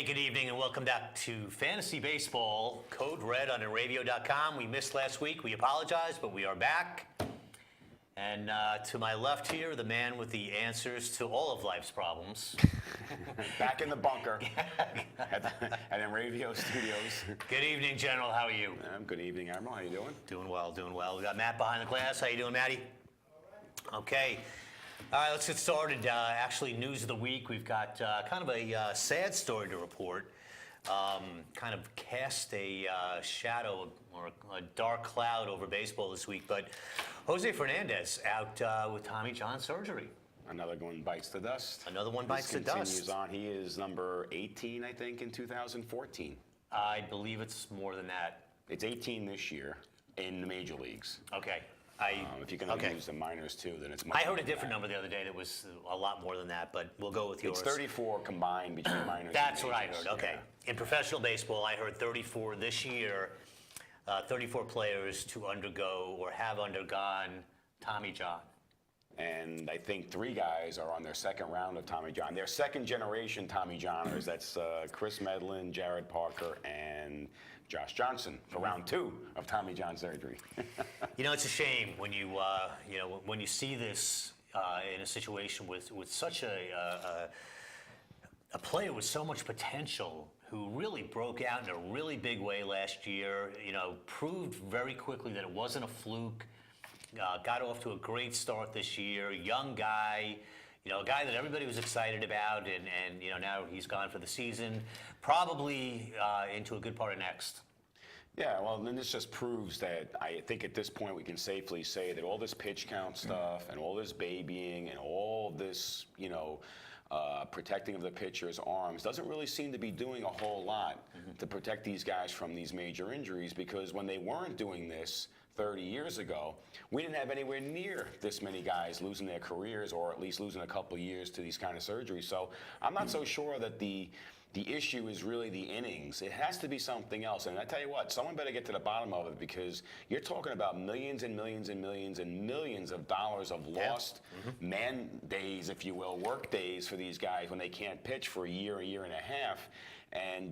good evening, and welcome back to Fantasy Baseball, Code Red on radio.com. We missed last week. We apologize, but we are back. And to my left here, the man with the answers to all of life's problems. Back in the bunker at Radio Studios. Good evening, General. How are you? Good evening, Admiral. How you doing? Doing well, doing well. We got Matt behind the glass. How you doing, Matty? Okay. All right, let's get started. Actually, news of the week. We've got kind of a sad story to report. Kind of cast a shadow or a dark cloud over baseball this week. But Jose Fernandez out with Tommy John surgery. Another one bites the dust. Another one bites the dust. Continues on. He is number 18, I think, in 2014. I believe it's more than that. It's 18 this year in the major leagues. Okay. If you can use the minors too, then it's much I heard more a different number the other day that was a lot more than that, but we'll go with yours. It's 34 combined between minors That's and what I majors. heard. Okay. Yeah. In professional baseball, I heard 34 this year, 34 players to undergo or have undergone Tommy John. And I think 3 guys are on their second round of Tommy John. They're second generation Tommy Johners. That's Chris Medlin, Jared Parker, and Josh Johnson for round 2 of Tommy John surgery. You know, it's a shame when you when you see this in a situation with such a player with so much potential who really broke out in a really big way last year. You know, proved very quickly that it wasn't a fluke. Got off to a great start this year. Young guy. You know, a guy that everybody was excited about, and you know, now he's gone for the season, probably into a good part of next. Yeah, well, then this just proves that I think at this point we can safely say that all this pitch count stuff and all this babying and all this, protecting of the pitcher's arms doesn't really seem to be doing a whole lot to protect these guys from these major injuries, because when they weren't doing this 30 years ago, we didn't have anywhere near this many guys losing their careers, or at least losing a couple of years to these kind of surgeries. So I'm not so sure that the issue is really the innings. It has to be something else. And I tell you what, someone better get to the bottom of it, because you're talking about millions and millions and millions and millions of dollars of lost man days, if you will, work days for these guys when they can't pitch for a year and a half. And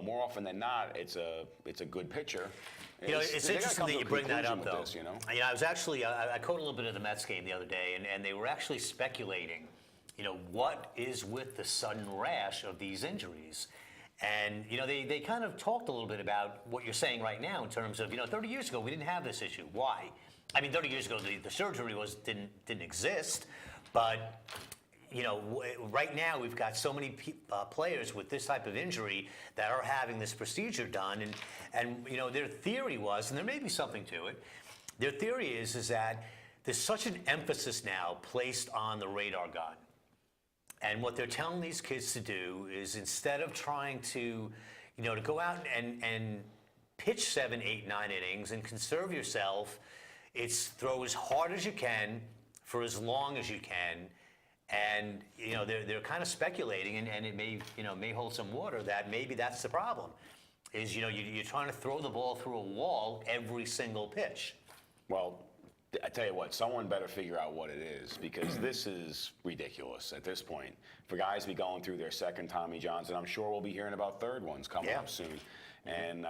more often than not, it's a good pitcher. It's interesting that you bring that up, though. This, I was actually, I caught a little bit of the Mets game the other day, and they were actually speculating, what is with the sudden rash of these injuries. And, they kind of talked a little bit about what you're saying right now in terms of, 30 years ago, we didn't have this issue. Why? I mean, 30 years ago, the surgery didn't exist, but right now we've got so many players with this type of injury that are having this procedure done, and their theory was, and there may be something to it, their theory is that there's such an emphasis now placed on the radar gun. And what they're telling these kids to do is, instead of trying to go out and pitch 7, 8, 9 innings and conserve yourself, it's throw as hard as you can for as long as you can. And they're kind of speculating, and it may hold some water, that maybe that's the problem. Is you're trying to throw the ball through a wall every single pitch. Well, I tell you what, someone better figure out what it is, because this is ridiculous at this point. For guys to be going through their second Tommy Johns, and I'm sure we'll be hearing about third ones coming up soon. And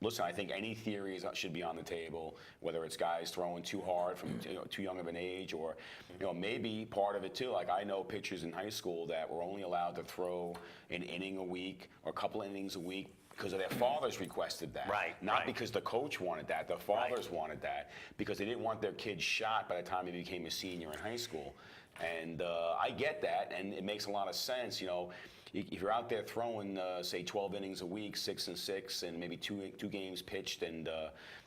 listen, I think any theories should be on the table, whether it's guys throwing too hard from too young of an age, or maybe part of it too. Like, I know pitchers in high school that were only allowed to throw an inning a week or a couple innings a week because of their fathers requested that. Not because the coach wanted that. The fathers wanted that because they didn't want their kid shot by the time he became a senior in high school. And I get that, and it makes a lot of sense. If you're out there throwing, say, 12 innings a week, 6 and 6, and maybe two games pitched, and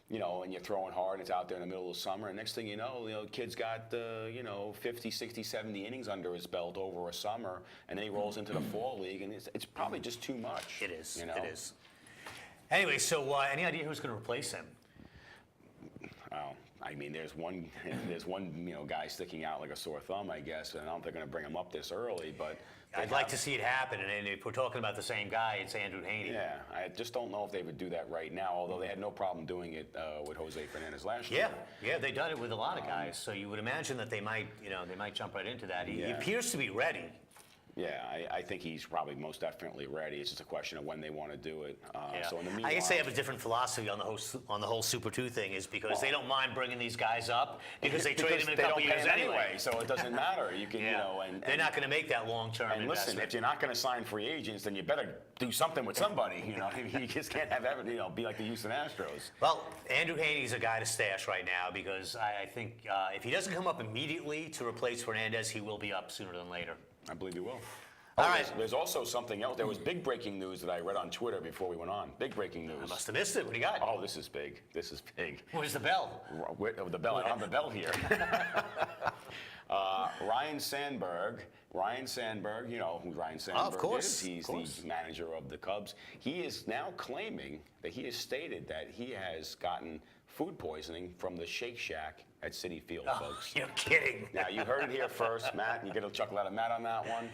and you're throwing hard, and it's out there in the middle of summer, and next thing you know, kid's got 50, 60, 70 innings under his belt over a summer, and then he rolls into the fall league, and it's probably just too much. It is. It is. Anyway, so any idea who's going to replace him? I mean, there's one guy sticking out like a sore thumb, I guess, and I don't think they're going to bring him up this early, but I'd like to see it happen, and if we're talking about the same guy, it's Andrew Heaney. Yeah, I just don't know if they would do that right now, although they had no problem doing it with Jose Fernandez last year. Yeah, they've done it with a lot of guys, so you would imagine that they might jump right into that. He appears to be ready. Yeah, I think he's probably most definitely ready. It's just a question of when they want to do it. Yeah. So in the I meanwhile, guess they have a different philosophy on the whole Super 2 thing, is because they don't mind bringing these guys up because they trade them in a they couple don't pay years him anyway. so it doesn't matter. You can, and they're not going to make that long-term And listen, investment. if you're not going to sign free agents, then you better do something with somebody. You just can't have be like the Houston Astros. Well, Andrew Haney's a guy to stash right now because I think if he doesn't come up immediately to replace Fernandez, he will be up sooner than later. I believe you will. All right. There's also something else. There was big breaking news that I read on Twitter before we went on. Big breaking news. I must have missed it. What do you got? Oh, this is big. This is big. Where's the bell? The bell. I don't have the bell here. Ryan Sandberg, you know who Ryan Sandberg of course, is. He's the manager of the Cubs. He is now claiming that he has stated that he has gotten food poisoning from the Shake Shack at Citi Field, folks. You're kidding. Now, you heard it here first, Matt. You get a chuckle out of Matt on that one.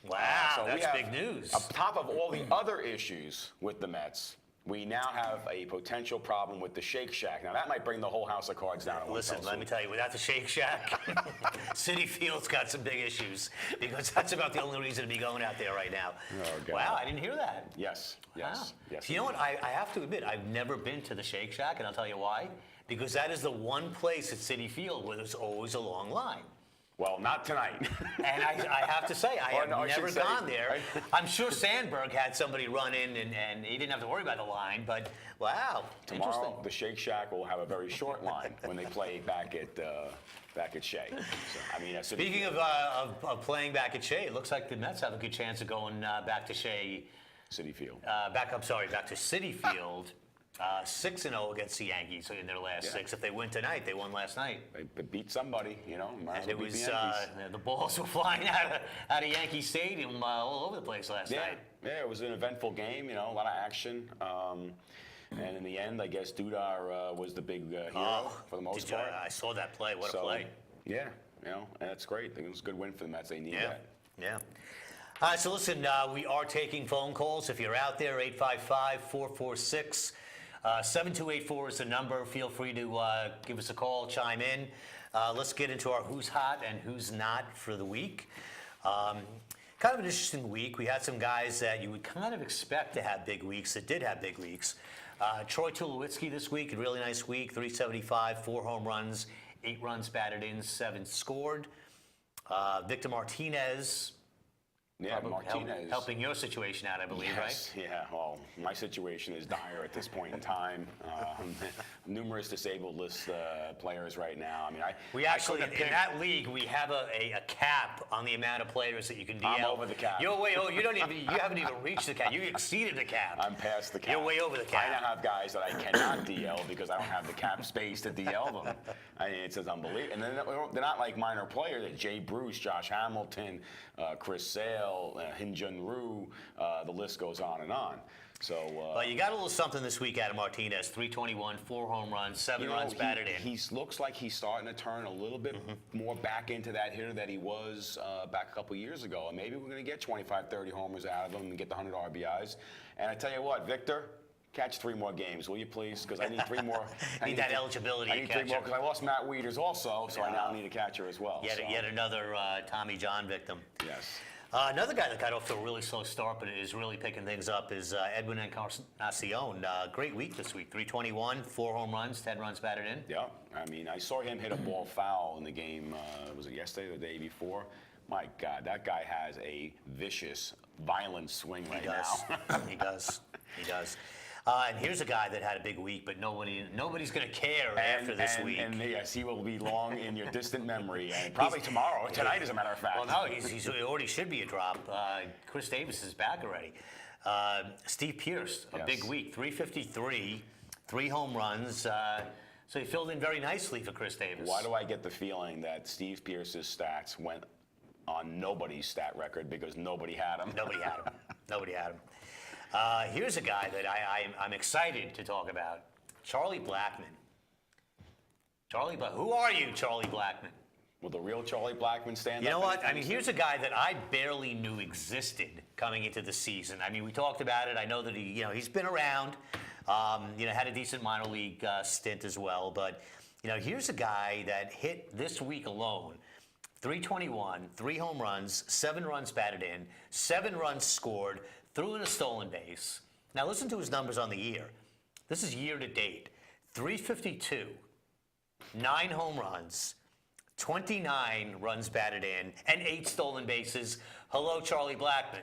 Wow, So we that's have, big news. On top of all the other issues with the Mets, we now have a potential problem with the Shake Shack. Now, that might bring the whole house of cards down. Listen, let me tell you, without the Shake Shack, Citi Field's got some big issues because that's about the only reason to be going out there right now. Oh, God. Wow, I didn't hear that. Yes. Wow. Yes. You know what? I have to admit, I've never been to the Shake Shack, and I'll tell you why. Because that is the one place at Citi Field where there's always a long line. Well, not tonight. And I have to say, I have I should never say, gone there. right? I'm sure Sandberg had somebody run in, and he didn't have to worry about the line. But wow, Tomorrow, interesting. the Shake Shack will have a very short line when they play back at Shea. So, I mean, Speaking of playing back at Shea, it looks like the Mets have a good chance of going back to Shea. Citi Field. Back to Citi Field. 6-0 against the Yankees in their last 6. If they win tonight, they won last night. They beat somebody, might as And well it beat was the Yankees. the balls were flying out of Yankee Stadium all over the place last night. Yeah, it was an eventful game, a lot of action. And in the end, I guess Dudar was the big hero for the most part. I saw that play. What a play. Yeah, and that's great. I think it was a good win for the Mets. They need that. Yeah. All right, so listen, we are taking phone calls. If you're out there, 855-446. 7284 is the number. Feel free to give us a call, chime in. Let's get into our who's hot and who's not for the week. Kind of an interesting week. We had some guys that you would kind of expect to have big weeks that did have big weeks. Troy Tulowitzki this week, a really nice week, 375, 4 home runs, 8 runs batted in, 7 scored. Victor Martinez. Yeah, Martinez. Helping your situation out, I believe, yes, right? Yeah, well, my situation is dire at this point in time. Numerous disabled list players right now. I mean, we actually, in that league, we have a cap on the amount of players that you can DL. I'm over the cap. You're way over. You haven't even reached the cap. You exceeded the cap. I'm past the cap. You're way over the cap. I now have guys that I cannot DL because I don't have the cap space to DL them. I mean, it's unbelievable. And then they're not like minor players. Jay Bruce, Josh Hamilton, Chris Sale, Hyun Jun Ryu, the list goes on and on. So, but you got a little something this week out of Martinez. 321, 4 home runs, 7 runs batted in. He looks like he's starting to turn a little bit more back into that hitter that he was back a couple years ago. And maybe we're going to get 25, 30 homers out of him and get the 100 RBIs. And I tell you what, Victor, catch 3 more games, will you please? Because I need 3 more. I need that eligibility. I need 3 more because I lost Matt Wieters also, so I now need a catcher as well. Yet another Tommy John victim. Yes. Another guy that got off to a really slow start but is really picking things up is Edwin Encarnacion. Great week this week. 321, 4 home runs, 10 runs batted in. Yeah, I mean, I saw him hit a ball foul in the game, was it yesterday or the day before? My God, that guy has a vicious, violent swing right now. He does. And here's a guy that had a big week, but nobody's going to care after this week. And yes, he will be long in your distant memory, and probably tomorrow, tonight, as a matter of fact. Well, no, he already should be a drop. Chris Davis is back already. Steve Pearce, a big week, 353, 3 home runs. So he filled in very nicely for Chris Davis. Why do I get the feeling that Steve Pearce's stats went on nobody's stat record because nobody had him? Nobody had him. Here's a guy that I'm excited to talk about, Charlie Blackmon. Who are you, Charlie Blackmon? Will the real Charlie Blackmon stand up? You know what? I mean, here's a guy that I barely knew existed coming into the season. I mean, we talked about it. I know that he's been around. Had a decent minor league stint as well. But here's a guy that hit this week alone .321, 3 home runs, 7 runs batted in, 7 runs scored, threw in a stolen base. Now listen to his numbers on the year. This is year to date. .352, 9 home runs, 29 runs batted in, and 8 stolen bases. Hello, Charlie Blackmon.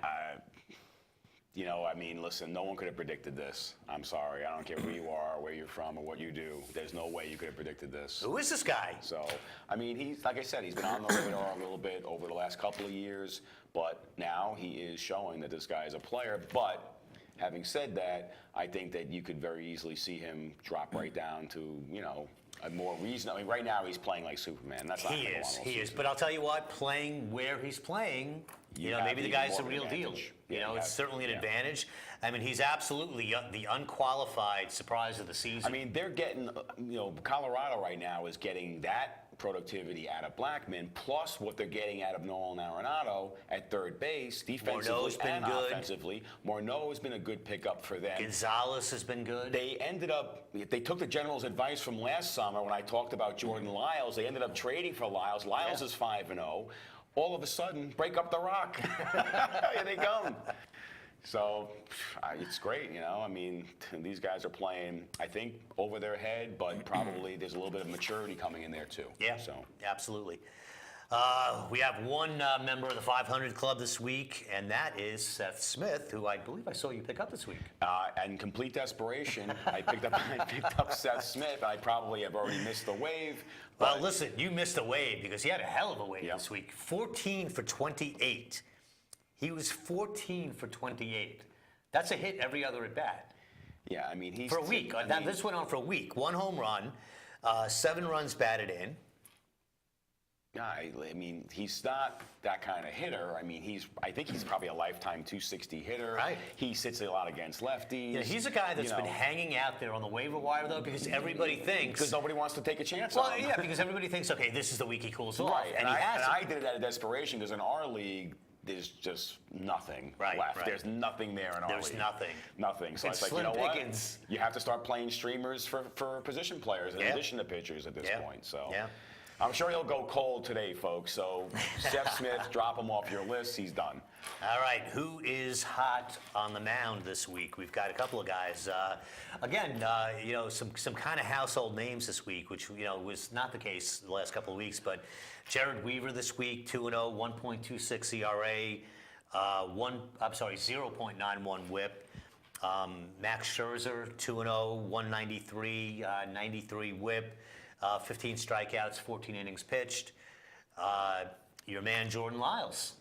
You know, I mean, listen, no one could have predicted this. I'm sorry. I don't care who you are, where you're from, or what you do. There's no way you could have predicted this. Who is this guy? So, I mean, he's, like I said, he's been on the radar a little bit over the last couple of years, but now he is showing that this guy is a player. But having said that, I think that you could very easily see him drop right down to, you know, a more reasonable. I mean, right now he's playing like Superman. That's not He gonna go on all is. season. But I'll tell you what, playing where he's playing, you know, have maybe the even guy's the more of real an deal. advantage. You Yeah, know, you it's have- certainly an yeah. advantage. I mean, he's absolutely the unqualified surprise of the season. I mean, they're getting, you know, Colorado right now is getting that productivity out of Blackmon, plus what they're getting out of Nolan Arenado at third base, defensively Morneau's been and good. offensively. Morneau has been a good pickup for them. Gonzalez has been good. They ended up, they took the general's advice from last summer when I talked about Jordan Lyles. They ended up trading for Lyles. Lyles is 5-0. All of a sudden, break up the rock. Here they come. So it's great, you know. I mean, these guys are playing, I think, over their head, but probably there's a little bit of maturity coming in there too. Yeah, So absolutely. We have one member of the 500 Club this week, and that is Seth Smith, who I believe I saw you pick up this week. in complete desperation, I picked up Seth Smith. I probably have already missed the wave. Well, But listen, you missed a wave because he had a hell of a wave Yep. this week. 14 for 28. He was 14 for 28. That's a hit every other at bat. yeah, I mean, he's For a week. I mean, This went on for a week. 1 home run, 7 runs batted in. I mean, he's not that kind of hitter. I mean, I think he's probably a lifetime 260 hitter. Right. He sits a lot against lefties. Yeah, he's a guy that's you been know, hanging out there on the waiver wire, though, because everybody thinks. because nobody wants to take a chance Well, on him. yeah, because everybody thinks, okay, this is the week he cools off. Right, And he hasn't. I did it out of desperation because in our league, there's just nothing Right, left. right. There's nothing there in our There's league. nothing. Nothing. So It's it's like, you slim know pickings. what? You have to start playing streamers for position players in Yeah. addition to pitchers at this Yeah. point. So Yeah. I'm sure he'll go cold today, folks. So Seth Smith, drop him off your list. He's done. All right, who is hot on the mound this week? We've got a couple of guys. Again, you know, some kind of household names this week, which, you know, was not the case the last couple of weeks. But Jared Weaver this week, 2-0, 1.26 ERA, 0.91 WHIP. Max Scherzer, 2-0, 193, 93 WHIP, 15 strikeouts, 14 innings pitched. Your man Jordan Lyles.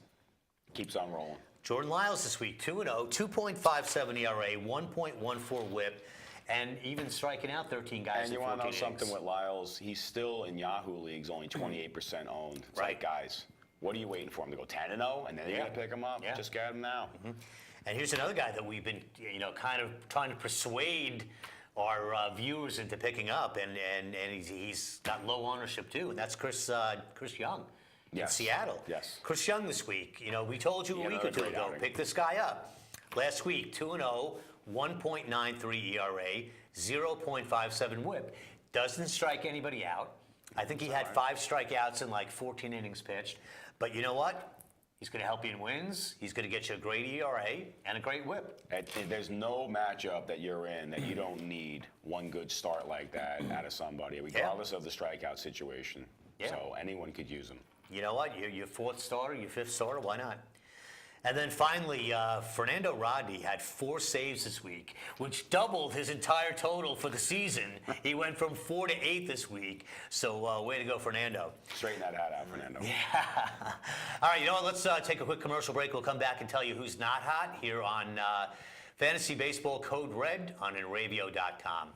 Keeps on rolling. Jordan Lyles this week, 2-0, 2.57 ERA, 1.14 WHIP, and even striking out 13 guys And you in want to 14 know something innings. with Lyles? He's still in Yahoo leagues, only 28% owned. It's Right. like, guys, what are you waiting for him to go 10-0, and then you're Yeah. going to pick him up? Yeah. Just get him now. And here's another guy that we've been, you know, kind of trying to persuade our viewers into picking up, and he's got low ownership too, and that's Chris Young in Yes. Seattle. Yes. Chris Young this week. You know, we told you a Yeah, week or another two great ago, outing. pick this guy up. Last week, 2-0, 1.93 ERA, 0.57 WHIP. Doesn't strike anybody out. I think he had 5 strikeouts in like 14 innings pitched. But you know what? He's going to help you in wins. He's going to get you a great ERA and a great WHIP. There's no matchup that you're in that you don't need one good start like that out of somebody, regardless of the strikeout situation. Yeah. So anyone could use them. You know what? Your 4th starter, your 5th starter, why not? And then finally, Fernando Rodney had 4 saves this week, which doubled his entire total for the season. He went from 4 to 8 this week. So way to go, Fernando. Straighten that hat out, Fernando. All right, you know what? Let's take a quick commercial break. We'll come back and tell you who's not hot here on Fantasy Baseball Code Red on Enravio.com.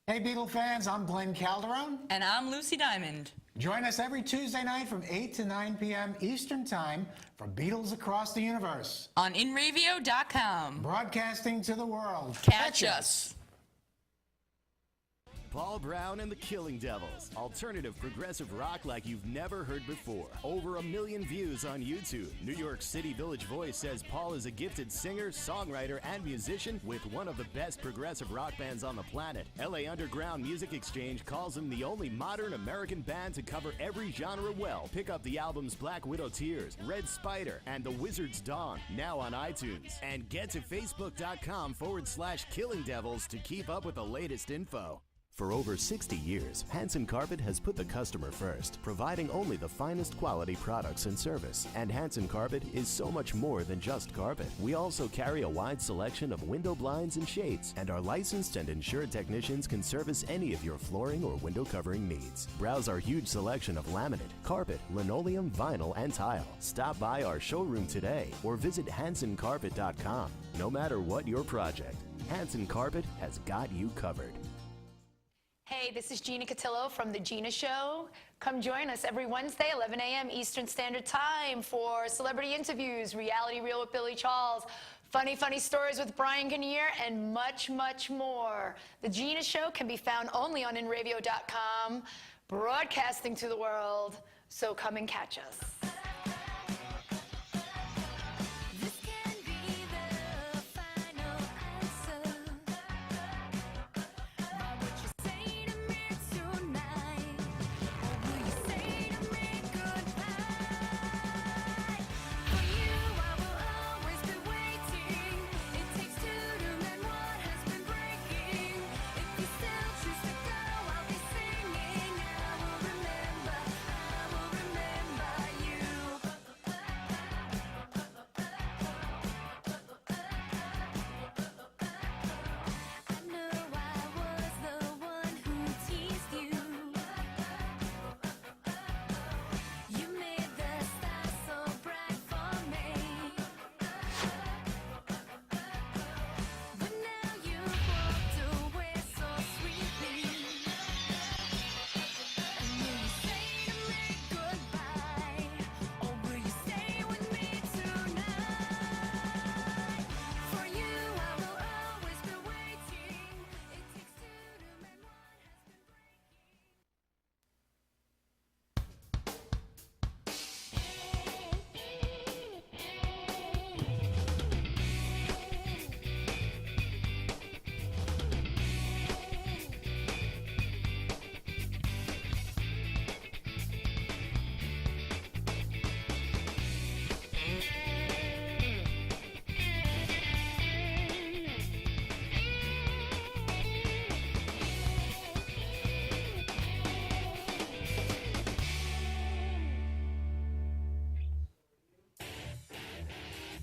Hey Beatle fans, I'm Glenn Calderon. And I'm Lucy Diamond. Join us every Tuesday night from 8 to 9 p.m. Eastern Time for Beatles Across the Universe, On InRavio.com. broadcasting to the world. Catch us. Paul Brown and the Killing Devils. Alternative progressive rock like you've never heard before. Over 1 million views on YouTube. New York City Village Voice says Paul is a gifted singer, songwriter, and musician with one of the best progressive rock bands on the planet. LA Underground Music Exchange calls him the only modern American band to cover every genre well. Pick up the albums Black Widow Tears, Red Spider, and The Wizard's Dawn, now on iTunes. And get to facebook.com/Killing Devils to keep up with the latest info. For over 60 years, Hanson Carpet has put the customer first, providing only the finest quality products and service. And Hanson Carpet is so much more than just carpet. We also carry a wide selection of window blinds and shades, and our licensed and insured technicians can service any of your flooring or window covering needs. Browse our huge selection of laminate, carpet, linoleum, vinyl, and tile. Stop by our showroom today or visit HansonCarpet.com. No matter what your project, Hanson Carpet has got you covered. Hey, this is Gina Cotillo from The Gina Show. Come join us every Wednesday, 11 a.m. Eastern Standard Time for celebrity interviews, Reality Reel with Billy Charles, funny stories with Brian Kinnear, and much, much more. The Gina Show can be found only on InRadio.com, broadcasting to the world, so come and catch us.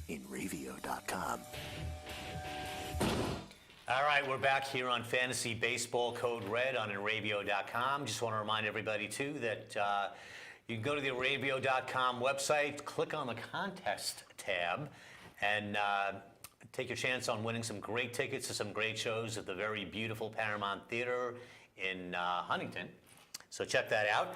InRadio.com. All right, we're back here on Fantasy Baseball Code Red on InRadio.com. Just want to remind everybody, too, that you can go to the InRadio.com website, click on the contest tab, and take your chance on winning some great tickets to some great shows at the very beautiful Paramount Theater in Huntington. So check that out.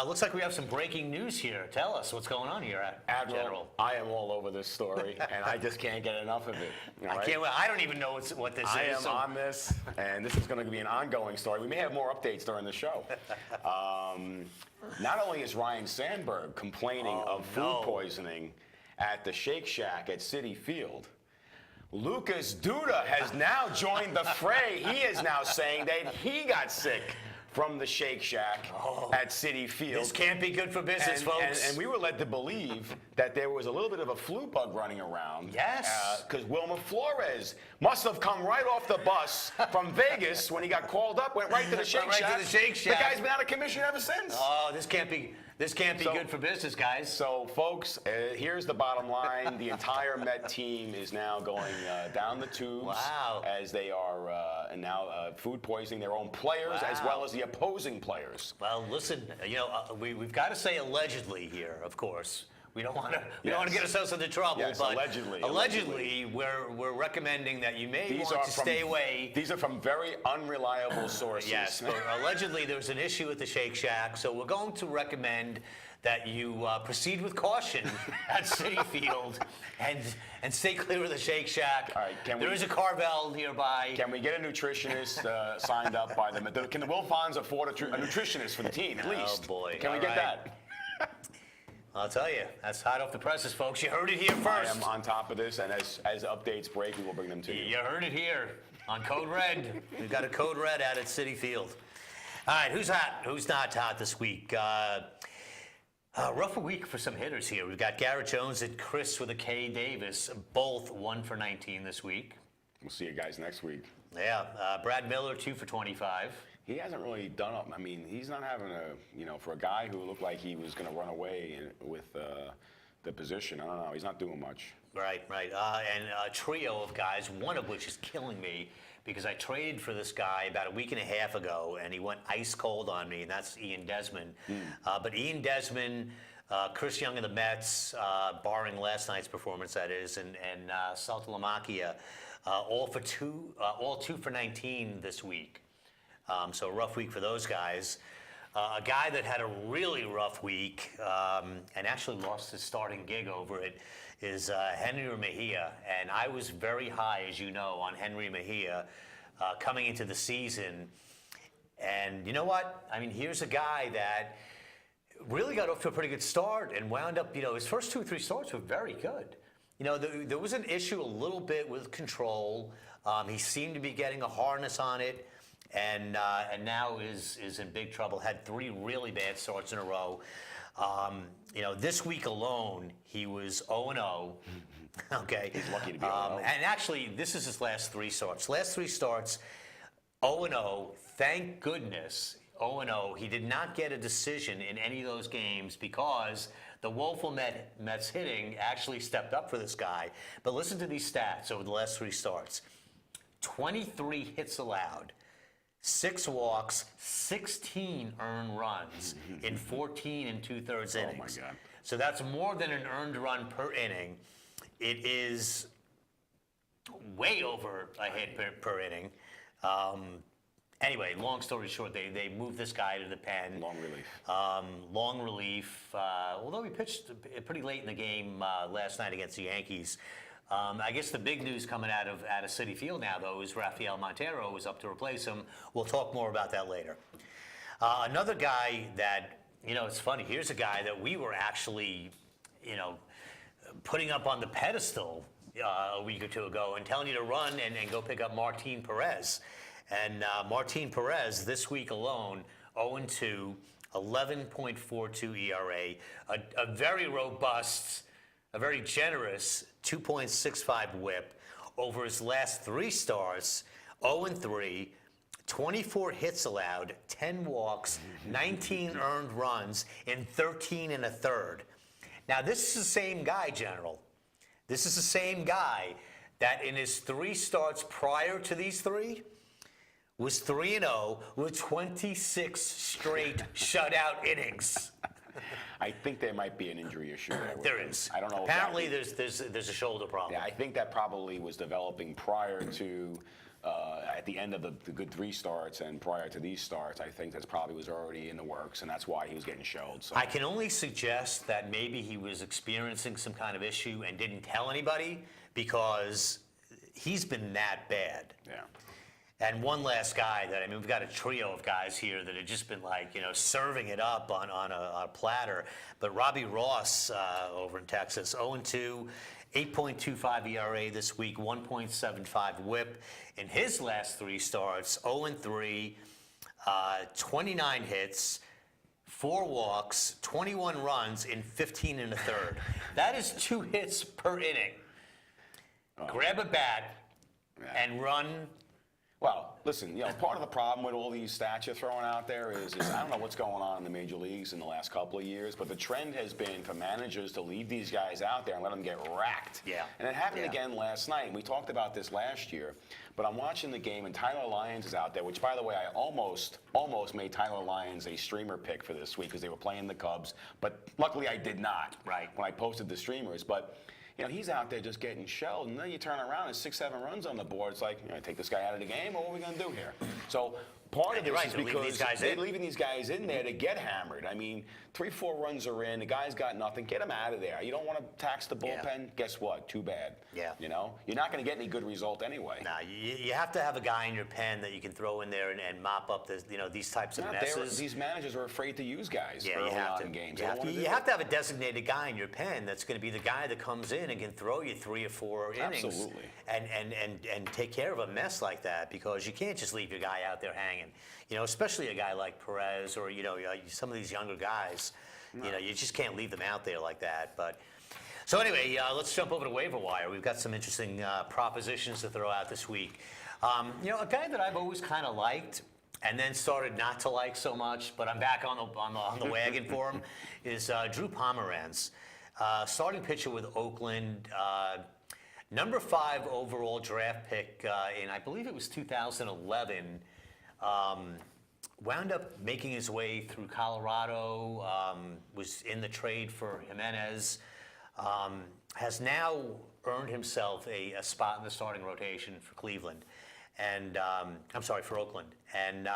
Looks like we have some breaking news here. Tell us what's going on here, Admiral, General. I am all over this story, and I just can't get enough of it. all I right? can't. I don't even know what this I is. am so- on this, and this is going to be an ongoing story. We may have more updates during the show. Not only is Ryan Sandberg complaining of food poisoning at the Shake Shack at Citi Field, Lucas Duda has now joined the fray. He is now saying that he got sick from the Shake Shack at Citi Field. This can't be good for business, and, folks. and we were led to believe that there was a little bit of a flu bug running around. Yes. Because Wilmer Flores must have come right off the bus from Vegas when he got called up, went right to the Shake Right to Shack. the Shake Shack. The guy's been out of commission ever since. Oh, this can't be So- good for business, guys. So, folks, here's the bottom line. The entire Met team is now going down the tubes. Wow. As they are now food poisoning their own players as Wow. well as the opposing players. Well, listen, we've got to say allegedly here, of course. We don't want to get ourselves into trouble. Yes, but allegedly. we're recommending that you may These want are to from, stay away. These are from very unreliable sources. Yes, but allegedly there's an issue with the Shake Shack, so we're going to recommend that you proceed with caution at Citi Field and stay clear of the Shake Shack. All right, there is a Carvel nearby. Can we get a nutritionist signed up by them? Can the Wilfons afford a nutritionist for the team, at least? Oh, boy. Can we All get right. that? I'll tell you, that's hot off the presses, folks. You heard it here I first. am on top of this, and as updates break, we will bring them to you. You heard it here on Code Red. We've got a Code Red out at Citi Field. All right, who's hot? Who's not hot this week? Rough a week for some hitters here. We've got Garrett Jones and Chris with a K Davis, both 1 for 19 this week. We'll see you guys next week. Yeah, Brad Miller 2 for 25. He hasn't really done up. I mean, he's not having for a guy who looked like he was going to run away with the position. I don't know. He's not doing much. Right. And a trio of guys, one of which is killing me because I traded for this guy about a week and a half ago, and he went ice cold on me, and that's Ian Desmond. But Ian Desmond, Chris Young of the Mets, barring last night's performance, that is, and Saltalamacchia, all 2 for 19 this week. So a rough week for those guys. A guy that had a really rough week and actually lost his starting gig over it is Henry Mejia. And I was very high, as you know, on Henry Mejia coming into the season. And you know what? I mean, here's a guy that really got off to a pretty good start and wound up, his first 2 or 3 starts were very good. There was an issue a little bit with control. He seemed to be getting a harness on it. And now is in big trouble. Had 3 really bad starts in a row. This week alone, he was 0-0. Okay. He's lucky to be 0-0. And actually, this is his last 3 starts. Last 3 starts, 0-0. Thank goodness, 0-0. He did not get a decision in any of those games because the woeful Mets hitting actually stepped up for this guy. But listen to these stats over the last 3 starts. 23 hits allowed. 6 walks, 16 earned runs in 14 2/3 innings. Oh, my God. So that's more than an earned run per inning. It is way over a hit per inning. Anyway, long story short, they moved this guy to the pen. Long relief. Although he pitched pretty late in the game last night against the Yankees. I guess the big news coming out of Citi Field now, though, is Rafael Montero is up to replace him. We'll talk more about that later. Another guy that, it's funny. Here's a guy that we were actually, putting up on the pedestal a week or 2 ago and telling you to run and go pick up Martin Perez. And Martin Perez, this week alone, 0-2, 11.42 ERA, a very robust, a very generous 2.65 whip over his last 3 starts, 0-3, 24 hits allowed, 10 walks, 19 earned runs in 13 1/3. Now, this is the same guy, General. This is the same guy that in his 3 starts prior to these 3 was 3-0 with 26 straight shutout innings. I think there might be an injury issue there. There is. I don't know. Apparently, there's a shoulder problem. Yeah, I think that probably was developing prior to, at the end of the good 3 starts and prior to these starts. I think that probably was already in the works, and that's why he was getting shelled. So. I can only suggest that maybe he was experiencing some kind of issue and didn't tell anybody because he's been that bad. Yeah. And one last guy we've got a trio of guys here that have just been serving it up on a platter. But Robbie Ross over in Texas, 0-2, 8.25 ERA this week, 1.75 whip. In his last 3 starts, 0-3, 29 hits, 4 walks, 21 runs in 15 1/3. That is 2 hits per inning. Grab a bat and run. Well, listen, part of the problem with all these stats you're throwing out there is I don't know what's going on in the major leagues in the last couple of years, but the trend has been for managers to leave these guys out there and let them get racked. Yeah. And it happened Yeah. again last night. We talked about this last year, but I'm watching the game, and Tyler Lyons is out there, which, by the way, I almost made Tyler Lyons a streamer pick for this week because they were playing the Cubs, but luckily I did not. Right. When I posted the streamers, but. He's out there just getting shelled, and then you turn around and 6-7 runs on the board. It's like, take this guy out of the game, or what are we going to do here? So part of You're this right, is they're leaving because these guys they're in. leaving these guys in there to get hammered. I mean, 3-4 runs are in, the guy's got nothing. Get him out of there. You don't want to tax the bullpen? Yeah. Guess what? Too bad. Yeah. You're not going to get any good result anyway. Nah, you have to have a guy in your pen that you can throw in there and mop up these types of messes. These managers are afraid to use guys Yeah, early you have on to. in games. You They have don't to, wanna you do have it. to have a designated guy in your pen that's going to be the guy that comes in and can throw you 3 or 4 innings. Absolutely. And take care of a mess like that, because you can't just leave your guy out there hanging. Especially a guy like Perez or some of these younger guys. You just can't leave them out there like that. But so anyway, let's jump over to waiver wire. We've got some interesting propositions to throw out this week. A guy that I've always kind of liked, and then started not to like so much, but I'm back on the wagon for him, is Drew Pomeranz, starting pitcher with Oakland, number 5 overall draft pick in, I believe it was 2011. Wound up making his way through Colorado, was in the trade for Jimenez, has now earned himself a spot in the starting rotation for Cleveland, and for Oakland. And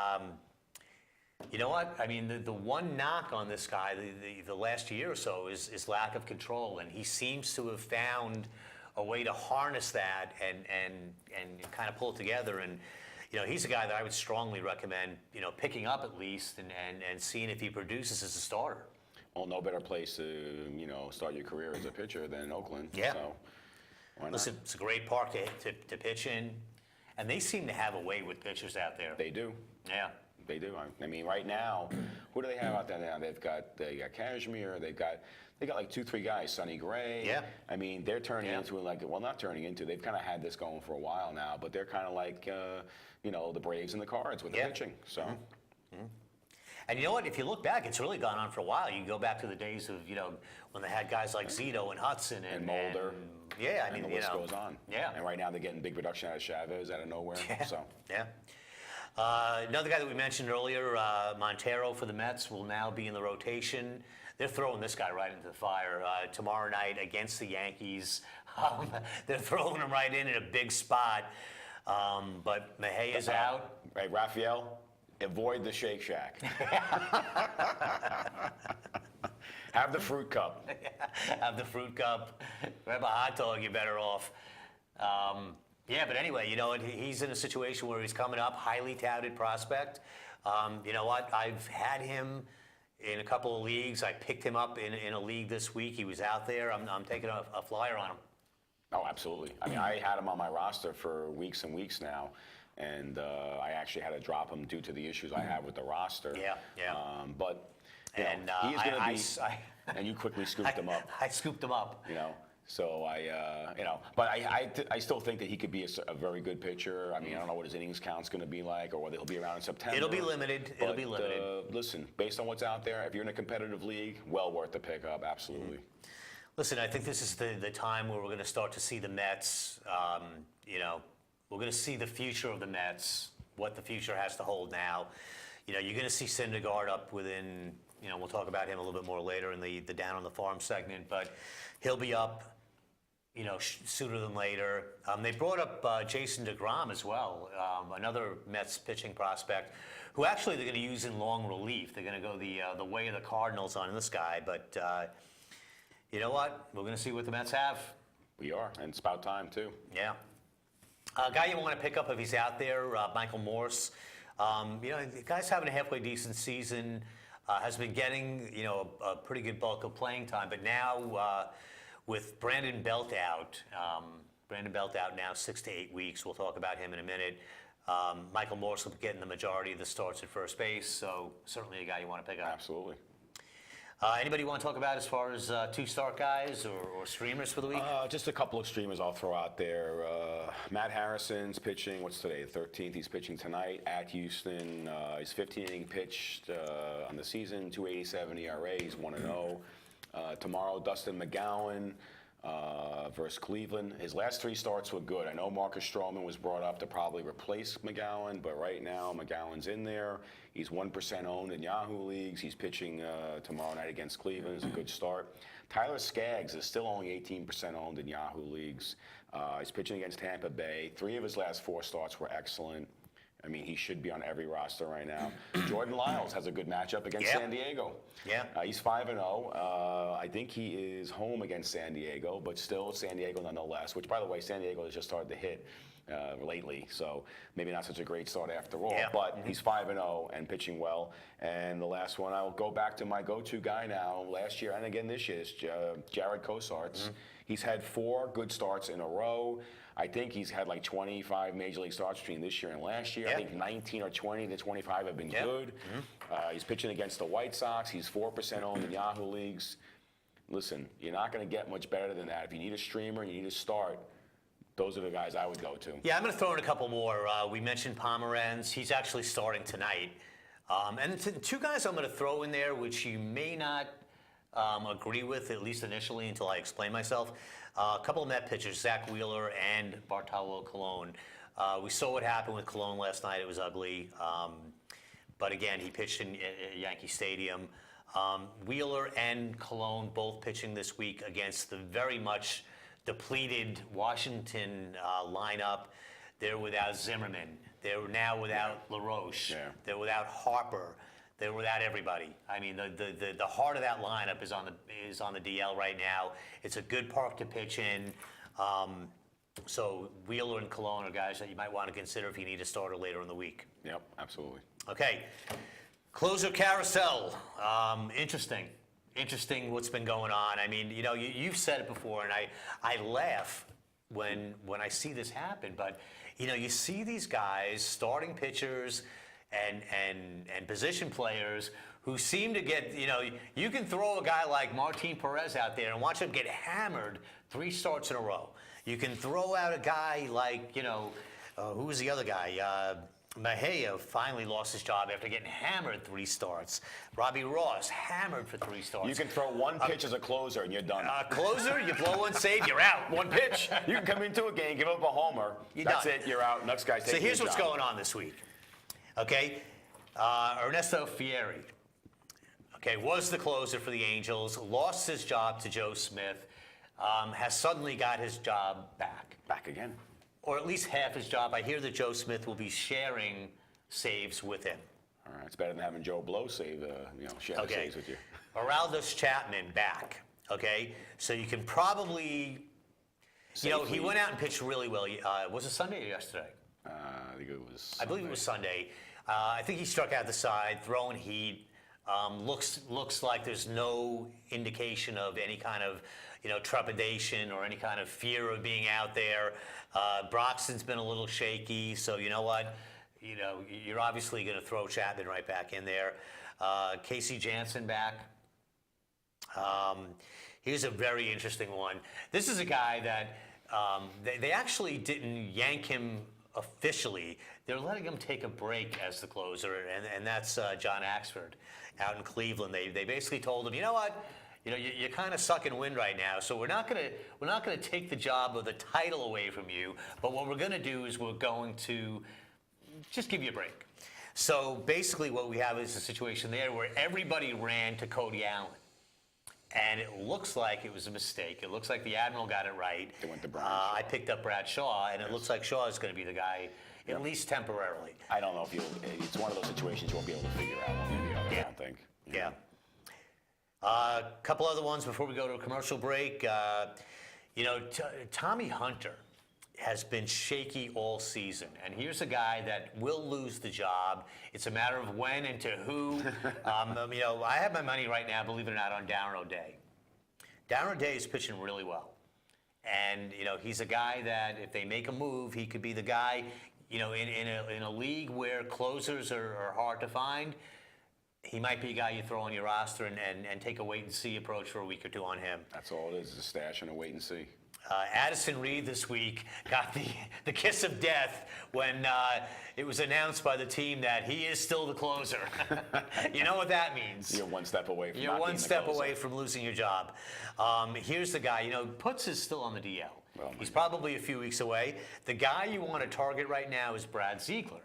you know what? I mean, the one knock on this guy the last year or so is lack of control, and he seems to have found a way to harness that and kind of pull it together. And he's a guy that I would strongly recommend, picking up at least and seeing if he produces as a starter. Well, no better place to, start your career as a pitcher than Oakland. Yeah. So why not? Listen, it's a great park to pitch in, and they seem to have a way with pitchers out there. They do. Yeah. They do. I mean, right now, who do they have out there now? They got Kashmir. They got like 2-3 guys. Sonny Gray. Yeah. I mean, they're turning into not turning into. They've kind of had this going for a while now, but they're kind of like the Braves and the Cards with the pitching. So. Mm-hmm. And you know what? If you look back, it's really gone on for a while. You can go back to the days of when they had guys like Zito and Hudson And Mulder. Yeah, I mean, and the list goes on. Yeah. And right now they're getting big production out of Chavez out of nowhere. Yeah. So. Yeah. Another guy that we mentioned earlier, Montero for the Mets, will now be in the rotation. They're throwing this guy right into the fire tomorrow night against the Yankees. They're throwing him right in a big spot. But Mejia's out. Right, Raphael, avoid the Shake Shack. Have the fruit cup. Have the fruit cup. Grab a hot dog, you're better off. But anyway, he's in a situation where he's coming up, highly touted prospect. You know what? I've had him in a couple of leagues. I picked him up in a league this week. He was out there. I'm taking a flyer on him. Oh, absolutely. I mean, I had him on my roster for weeks and weeks now, and I actually had to drop him due to the issues I have with the roster. Yeah. But He is going to be. And you quickly scooped him up. I scooped him up. So but I still think that he could be a very good pitcher. I mean, I don't know what his innings count's going to be like, or whether he'll be around in September. It'll be limited. It'll be limited. Listen, based on what's out there, if you're in a competitive league, well worth the pickup. Absolutely. Listen, I think this is the time where we're going to start to see the Mets. We're going to see the future of the Mets, what the future has to hold now. You're going to see Syndergaard up within. We'll talk about him a little bit more later in the Down on the Farm segment, but he'll be up. Sooner than later. They brought up Jason DeGrom as well, another Mets pitching prospect, who actually they're going to use in long relief. They're going to go the way of the Cardinals on this guy. But you know what? We're going to see what the Mets have. We are, and it's about time too. Yeah. A guy you want to pick up if he's out there, Michael Morse. The guy's having a halfway decent season. Has been getting a pretty good bulk of playing time, but now. With Brandon Belt out now 6 to 8 weeks. We'll talk about him in a minute. Michael Morse will be getting the majority of the starts at first base, so certainly a guy you want to pick up. Absolutely. Anybody want to talk about as far as two-start guys or streamers for the week? Just a couple of streamers I'll throw out there. Matt Harrison's pitching, what's today, the 13th? He's pitching tonight at Houston. He's 15 inning pitched on the season, 2.87 ERA, he's 1-0. Tomorrow, Dustin McGowan versus Cleveland. His last 3 starts were good. I know Marcus Stroman was brought up to probably replace McGowan, but right now McGowan's in there. He's 1% owned in Yahoo leagues. He's pitching tomorrow night against Cleveland. It's a good start. Tyler Skaggs is still only 18% owned in Yahoo leagues. He's pitching against Tampa Bay. 3 of his last 4 starts were excellent. I mean, he should be on every roster right now. Jordan Lyles has a good matchup against San Diego. Yeah. He's 5-0. I think he is home against San Diego, but still San Diego nonetheless, which, by the way, San Diego has just started to hit lately, so maybe not such a great start after all. Yeah. But he's 5-0 and pitching well. And the last one, I'll go back to my go-to guy now. Last year and again this year is Jared Cosarts. He's had 4 good starts in a row. I think he's had like 25 Major League starts between this year and last year. I think 19 or 20 to 25 have been good. He's pitching against the White Sox. He's 4% owned in Yahoo leagues. Listen, you're not going to get much better than that. If you need a streamer and you need a start, those are the guys I would go to. Yeah, I'm going to throw in a couple more. We mentioned Pomeranz. He's actually starting tonight. And 2 guys I'm going to throw in there, which you may not agree with, at least initially, until I explain myself. A couple of Met pitchers, Zach Wheeler and Bartolo Colon. We saw what happened with Colon last night. It was ugly. But again, he pitched in Yankee Stadium. Wheeler and Colon both pitching this week against the very much depleted Washington lineup. They're without Zimmerman. They're now without LaRoche. Yeah. They're without Harper. They're without everybody. I mean, the heart of that lineup is on the DL right now. It's a good park to pitch in. So Wheeler and Colon are guys that you might want to consider if you need a starter later in the week. Yep, absolutely. Okay, closer carousel. Interesting what's been going on. I mean, you know, you've said it before, and I laugh when I see this happen. But you know, you see these guys, starting pitchers and position players who seem to get, you know, you can throw a guy like Martin Perez out there and watch him get hammered 3 starts in a row. You can throw out a guy like, you know, who was the other guy? Mejia finally lost his job after getting hammered 3 starts. Robbie Ross hammered for 3 starts. You can throw 1 pitch as a closer and you're done. Closer, you blow 1 save, you're out. 1 pitch. You can come into a game, give up a homer. That's done. it. You're out. Next guy's taking So here's your what's job. going on this week. Okay, Ernesto Fieri. Okay, was the closer for the Angels. Lost his job to Joe Smith. Has suddenly got his job back. Back again. Or at least half his job. I hear that Joe Smith will be sharing saves with him. All right, it's better than having Joe Blow share the saves with you. Aroldis Chapman back. Okay, so you can probably, you know, he went out and pitched really well. Was it Sunday or yesterday? I think it was. I believe it was Sunday. I think he struck out the side, throwing heat. Looks like there's no indication of any kind of, you know, trepidation or any kind of fear of being out there. Broxton's been a little shaky, so you know what? You know, you're obviously going to throw Chapman right back in there. Casey Janssen back. Here's a very interesting one. This is a guy that they actually didn't yank him officially. They're letting him take a break as the closer, and that's John Axford out in Cleveland. They basically told him, you know what? You know, you're kind of sucking wind right now, so we're not gonna take the job of the title away from you. But what we're gonna do is we're going to just give you a break. So basically, what we have is a situation there where everybody ran to Cody Allen, and it looks like it was a mistake. It looks like the Admiral got it right. They went to Brad Shaw. I picked up Brad Shaw, and it looks like Shaw is going to be the guy, at least temporarily. I don't know if it's one of those situations you won't be able to figure out one way or the other, I don't think. Yeah. A couple other ones before we go to a commercial break. You know, Tommy Hunter has been shaky all season, and here's a guy that will lose the job. It's a matter of when and to who. You know, I have my money right now, believe it or not, on Darren O'Day. Darren O'Day is pitching really well, and you know, he's a guy that if they make a move, he could be the guy. You know, in a league where closers are hard to find, he might be a guy you throw on your roster and take a wait-and-see approach for a week or two on him. That's all it is a stash and a wait and see. Addison Reed this week got the kiss of death when it was announced by the team that he is still the closer. You know what that means. You're one step away from You're not one being the step closer. away from losing your job. Here's the guy. Putz is still on the DL. Oh, my He's probably a few weeks away. The guy you want to target right now is Brad Ziegler.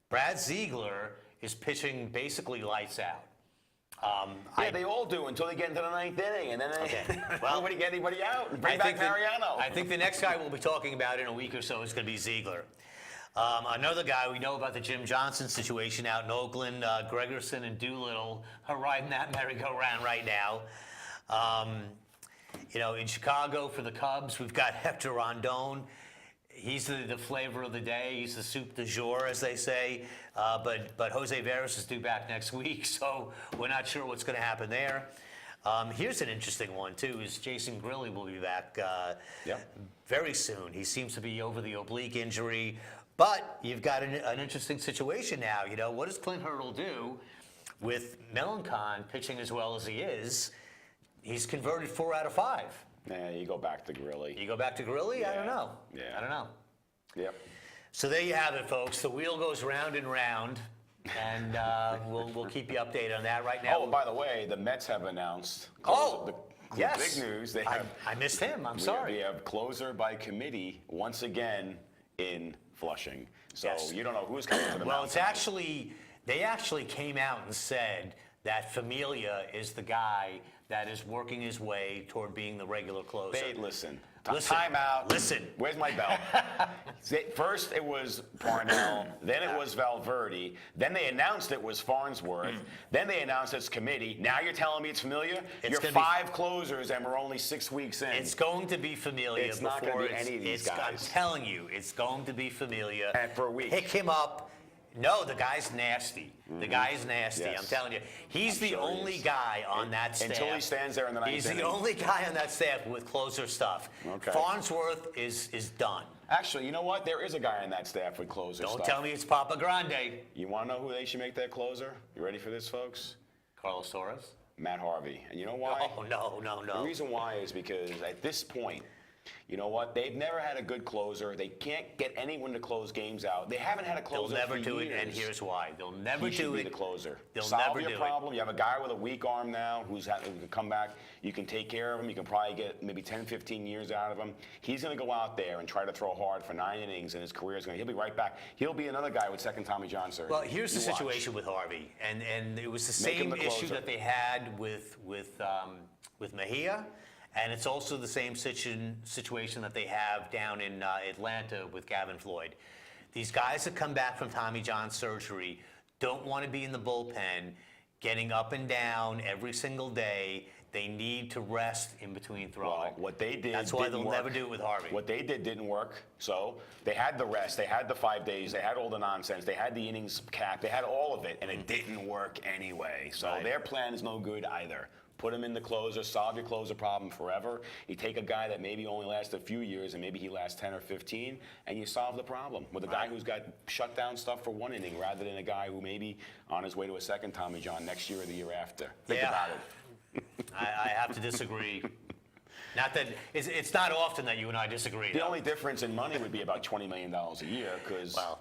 Brad Ziegler is pitching basically lights out. Yeah, they all do until they get into the ninth inning, and then Well, nobody get anybody out. And bring I back think Mariano. I think the next guy we'll be talking about in a week or so is going to be Ziegler. Another guy, we know about the Jim Johnson situation out in Oakland. Gregerson and Doolittle are riding that merry-go-round right now. In Chicago for the Cubs, we've got Hector Rondon. He's the flavor of the day. He's the soup du jour, as they say. But Jose Veras is due back next week, so we're not sure what's going to happen there. Here's an interesting one, too, is Jason Grilli will be back very soon. He seems to be over the oblique injury. But you've got an interesting situation now. What does Clint Hurdle do with Melancon pitching as well as he is? He's converted 4 out of 5. Yeah, you go back to Grilli. You go back to Grilli? I don't know. Yeah. I don't know. Yep. So there you have it, folks. The wheel goes round and round, and we'll keep you updated on that right now. Oh, by the way, the Mets have announced. Yes. Big news. They have. I missed him. I'm sorry. We have closer by committee once again in Flushing. So Yes. you don't know who's coming to the Well, mound. they actually came out and said that Familia is the guy that is working his way toward being the regular closer. Listen. Listen. Time out. Listen. Where's my bell? First it was Parnell, then it was Valverde, then they announced it was Farnsworth, then they announced it's committee. Now you're telling me it's Familia? It's You're gonna be- 5 closers and we're only 6 weeks in. It's going to be Familia It's not gonna before be any of these I'm guys. telling you, it's going to be Familia. And for a week. Pick him up. No, the guy's nasty. The guy's nasty. Yes. I'm telling you. He's I'm the sure he only is. guy on that staff. Until he stands there in the ninth He's inning. the only guy on that staff with closer stuff. Okay. Farnsworth is done. Actually, you know what? There is a guy on that staff with closer Don't stuff. tell me it's Papa Grande. You want to know who they should make that closer? You ready for this, folks? Carlos Torres? Matt Harvey. And you know why? Oh, no. The reason why is because at this point, you know what? They've never had a good closer. They can't get anyone to close games out. They haven't had a They'll closer never for do years. it, and here's why. They'll never He should do be it. the closer. They'll Solve never your do problem. You have a guy with a weak arm now who can come back. You can take care of him. You can probably get maybe 10, 15 years out of him. He's going to go out there and try to throw hard for 9 innings, and his career is going to. He'll be right back. He'll be another guy with second Tommy John surgery. Well, here's the You watch. situation with Harvey, and it was the Make him same the issue closer. that they had with Mejia, and it's also the same situation that they have down in Atlanta with Gavin Floyd. These guys that come back from Tommy John surgery don't want to be in the bullpen, getting up and down every single day. They need to rest in between throwing. Well, what they did. That's why didn't they'll work. never do it with Harvey. What they did didn't work. So they had the rest. They had the 5 days. They had all the nonsense. They had the innings capped. They had all of it, and it didn't work anyway. So Right. their plan is no good either. Put him in the closer, solve your closer problem forever. You take a guy that maybe only lasts a few years, and maybe he lasts 10 or 15, and you solve the problem with a guy who's got shut down stuff for 1 inning, rather than a guy who may be on his way to a second Tommy John next year or the year after. Think Yeah. about it. I have to disagree. Not that it's not often that you and I disagree. The though. only difference in money would be about $20 million a year, because Well,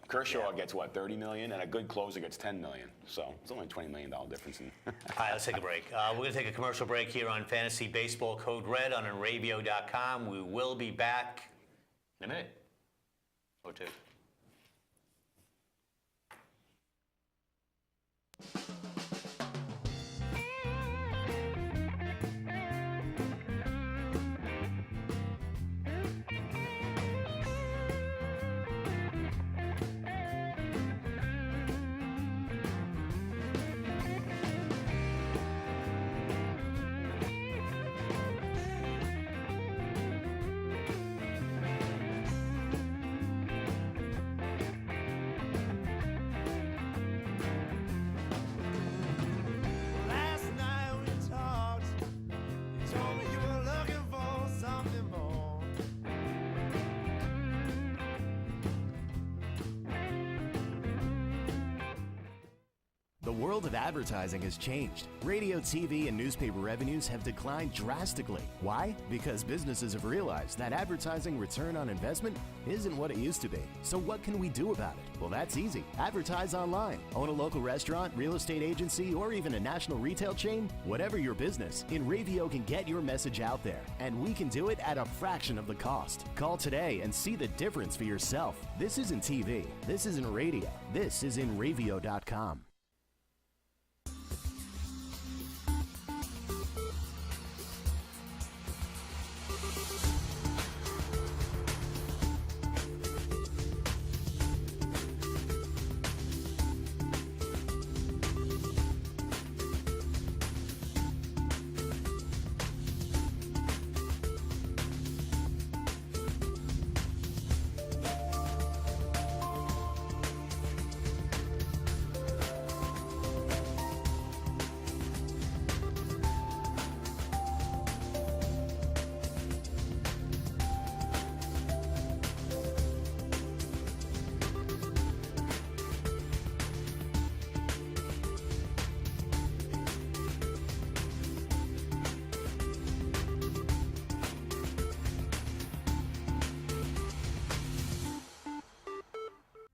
Kershaw yeah. gets what, 30 million, and a good closer gets 10 million. So it's only a $20 million difference. All right, let's take a break. We're going to take a commercial break here on Fantasy Baseball Code Red on Enrabio.com. We will be back in a minute or two. world of advertising has changed. Radio, TV, and newspaper revenues have declined drastically. Why? Because businesses have realized that advertising return on investment isn't what it used to be. So what can we do about it? Well, that's easy. Advertise online. Own a local restaurant, real estate agency, or even a national retail chain? Whatever your business, InRavio can get your message out there, and we can do it at a fraction of the cost. Call today and see the difference for yourself. This isn't TV. This isn't radio. This is InRavio.com.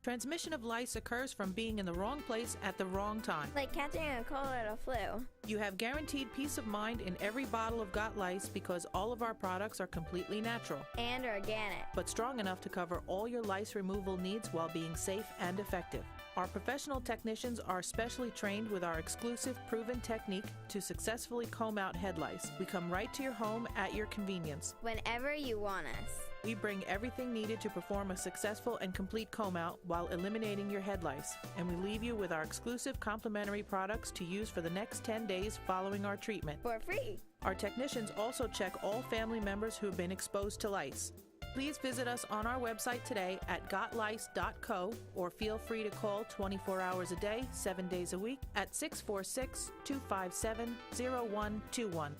Transmission of lice occurs from being in the wrong place at the wrong time. Like catching a cold or a flu. You have guaranteed peace of mind in every bottle of Got Lice because all of our products are completely natural, And organic. but strong enough to cover all your lice removal needs while being safe and effective. Our professional technicians are specially trained with our exclusive proven technique to successfully comb out head lice. We come right to your home at your convenience. Whenever you want us. We bring everything needed to perform a successful and complete comb out while eliminating your head lice, and we leave you with our exclusive complimentary products to use for the next 10 days following our treatment. For free. Our technicians also check all family members who have been exposed to lice. Please visit us on our website today at gotlice.co or feel free to call 24 hours a day, 7 days a week at 646-257-0121.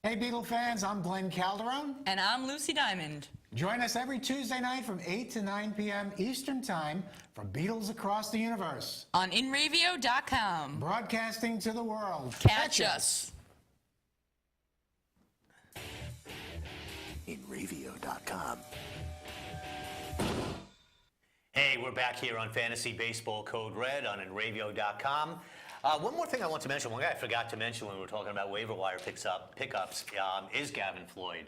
Hey, Beatle fans, I'm Glenn Calderon. And I'm Lucy Diamond. Join us every Tuesday night from 8 to 9 p.m. Eastern Time for Beatles Across the Universe, On InRavio.com. broadcasting to the world. Catch us. InRavio.com. Hey, we're back here on Fantasy Baseball Code Red on InRavio.com. One more thing I want to mention, one guy I forgot to mention when we were talking about waiver wire pickups is Gavin Floyd.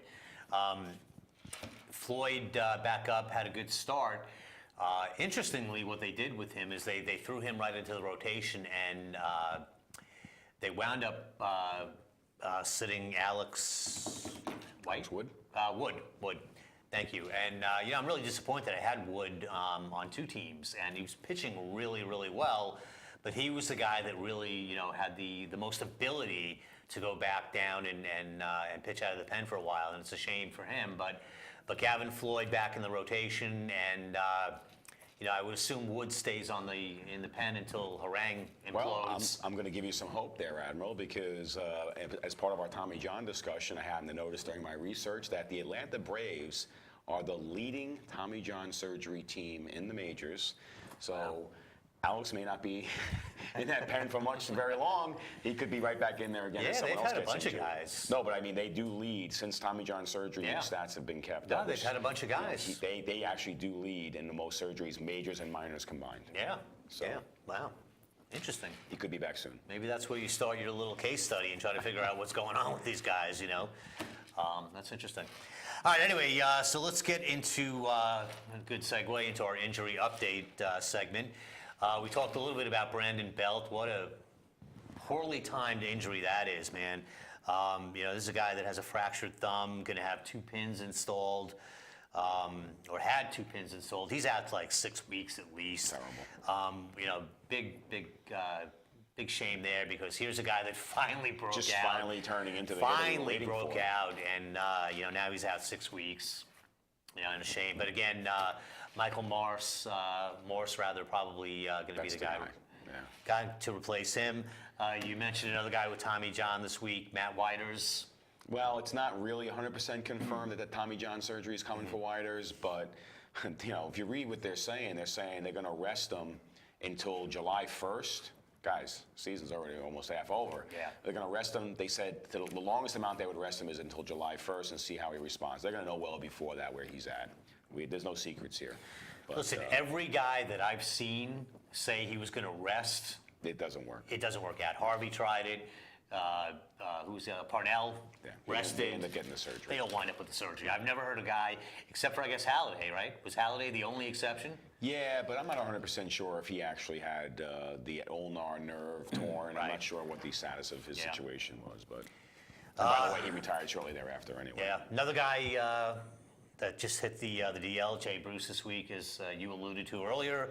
Floyd back up, had a good start. Interestingly, what they did with him is they threw him right into the rotation, and they wound up sitting Alex White? Wood? Wood. Thank you. And, I'm really disappointed. I had Wood on two teams, and he was pitching really, really well. But he was the guy that really, had the most ability to go back down and pitch out of the pen for a while, and it's a shame for him. But Gavin Floyd back in the rotation, and I would assume Wood stays in the pen until Harang implodes. Well, I'm going to give you some hope there, Admiral, because as part of our Tommy John discussion, I happened to notice during my research that the Atlanta Braves are the leading Tommy John surgery team in the majors. So. Wow. Alex may not be in that pen for very long. He could be right back in there again. Yeah, they've had a bunch of guys. No, but I mean, they do lead since Tommy John surgery. Yeah. Stats have been kept No, up. they've had a bunch of guys. They actually do lead in the most surgeries, majors and minors combined. Yeah. So- Yeah. Wow. Interesting. He could be back soon. Maybe that's where you start your little case study and try to figure out what's going on with these guys. That's interesting. All right. Anyway, so let's get into a good segue into our injury update segment. We talked a little bit about Brandon Belt. What a poorly timed injury that is, man. This is a guy that has a fractured thumb, going to have 2 pins installed, or had 2 pins installed. He's out like 6 weeks at least. Terrible. Big shame there, because here's a guy that finally broke Just out. Finally turning into the Finally waiting broke for. out, and now he's out 6 weeks. And a shame. But again, Michael Morse probably going to be That's the guy. Guy to replace him. You mentioned another guy with Tommy John this week, Matt Whiters. Well, it's not really 100% confirmed that the Tommy John surgery is coming for Whiters, but if you read what they're saying they're going to rest him until July 1st. Guys, season's already almost half over. Yeah. They're going to rest him. They said the longest amount they would rest him is until July 1st and see how he responds. They're going to know well before that where he's at. There's no secrets here. But, Listen, every guy that I've seen say he was going to rest, it doesn't work. it doesn't work out. Harvey tried it. Parnell Yeah. rested. They end up getting the surgery. They don't wind up with the surgery. I've never heard a guy, except for I guess Halliday, right? Was Halliday the only exception? Yeah, but I'm not 100% sure if he actually had the ulnar nerve torn. I'm Right. not sure what the status of his Yeah. situation was, but by the way, he retired shortly thereafter anyway. Yeah. Another guy that just hit the DL, Jay Bruce, this week, as you alluded to earlier,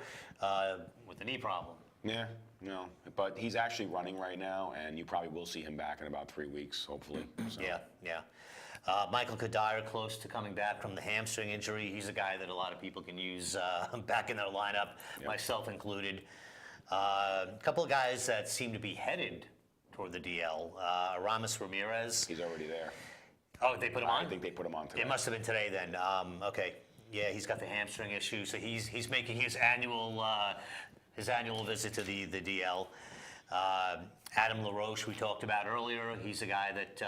with the knee problem. Yeah, no, but he's actually running right now, and you probably will see him back in about 3 weeks, hopefully. So. Yeah, yeah. Michael Kadire close to coming back from the hamstring injury. He's a guy that a lot of people can use back in their lineup, myself included. A couple of guys that seem to be headed toward the DL. Aramis Ramirez. He's already there. Oh, they put him on? I think they put him on today. It must have been today then. Okay. Yeah, he's got the hamstring issue, so he's making his annual visit to the DL. Adam LaRoche, we talked about earlier. He's a guy that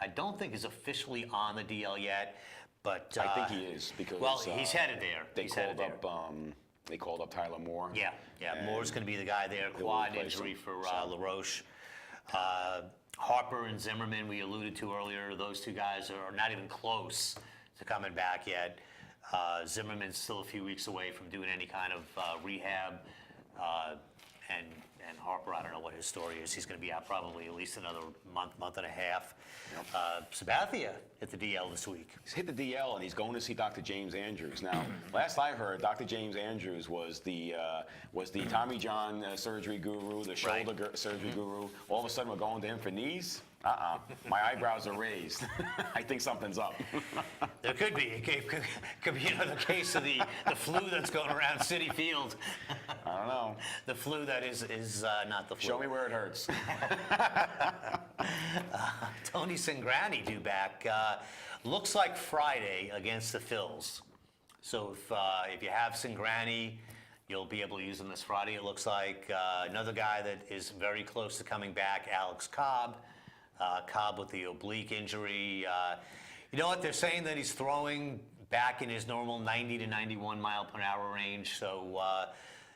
I don't think is officially on the DL yet, but I think he is because well, he's headed there. They He's called headed there. up. They called up Tyler Moore. Yeah. and Moore's going to be the guy there. he'll Quad replace injury him, for so. LaRoche. Harper and Zimmerman, we alluded to earlier. Those two guys are not even close to coming back yet. Zimmerman's still a few weeks away from doing any kind of rehab. And Harper, I don't know what his story is. He's going to be out probably at least another month and a half. Sabathia hit the DL this week. He's hit the DL and he's going to see Dr. James Andrews. Now, last I heard, Dr. James Andrews was the Tommy John surgery guru, the shoulder surgery guru. All of a sudden, we're going to him for knees. My eyebrows are raised. I think something's up. There could be. It could be another case of the flu that's going around Citi Field. I don't know. The flu that is not the flu. Show me where it hurts. Tony Cingrani due back. Looks like Friday against the Phils. So if you have Cingrani, you'll be able to use him this Friday. It looks like another guy that is very close to coming back, Alex Cobb. Cobb with the oblique injury. You know what? They're saying that he's throwing back in his normal 90 to 91 mile per hour range. So,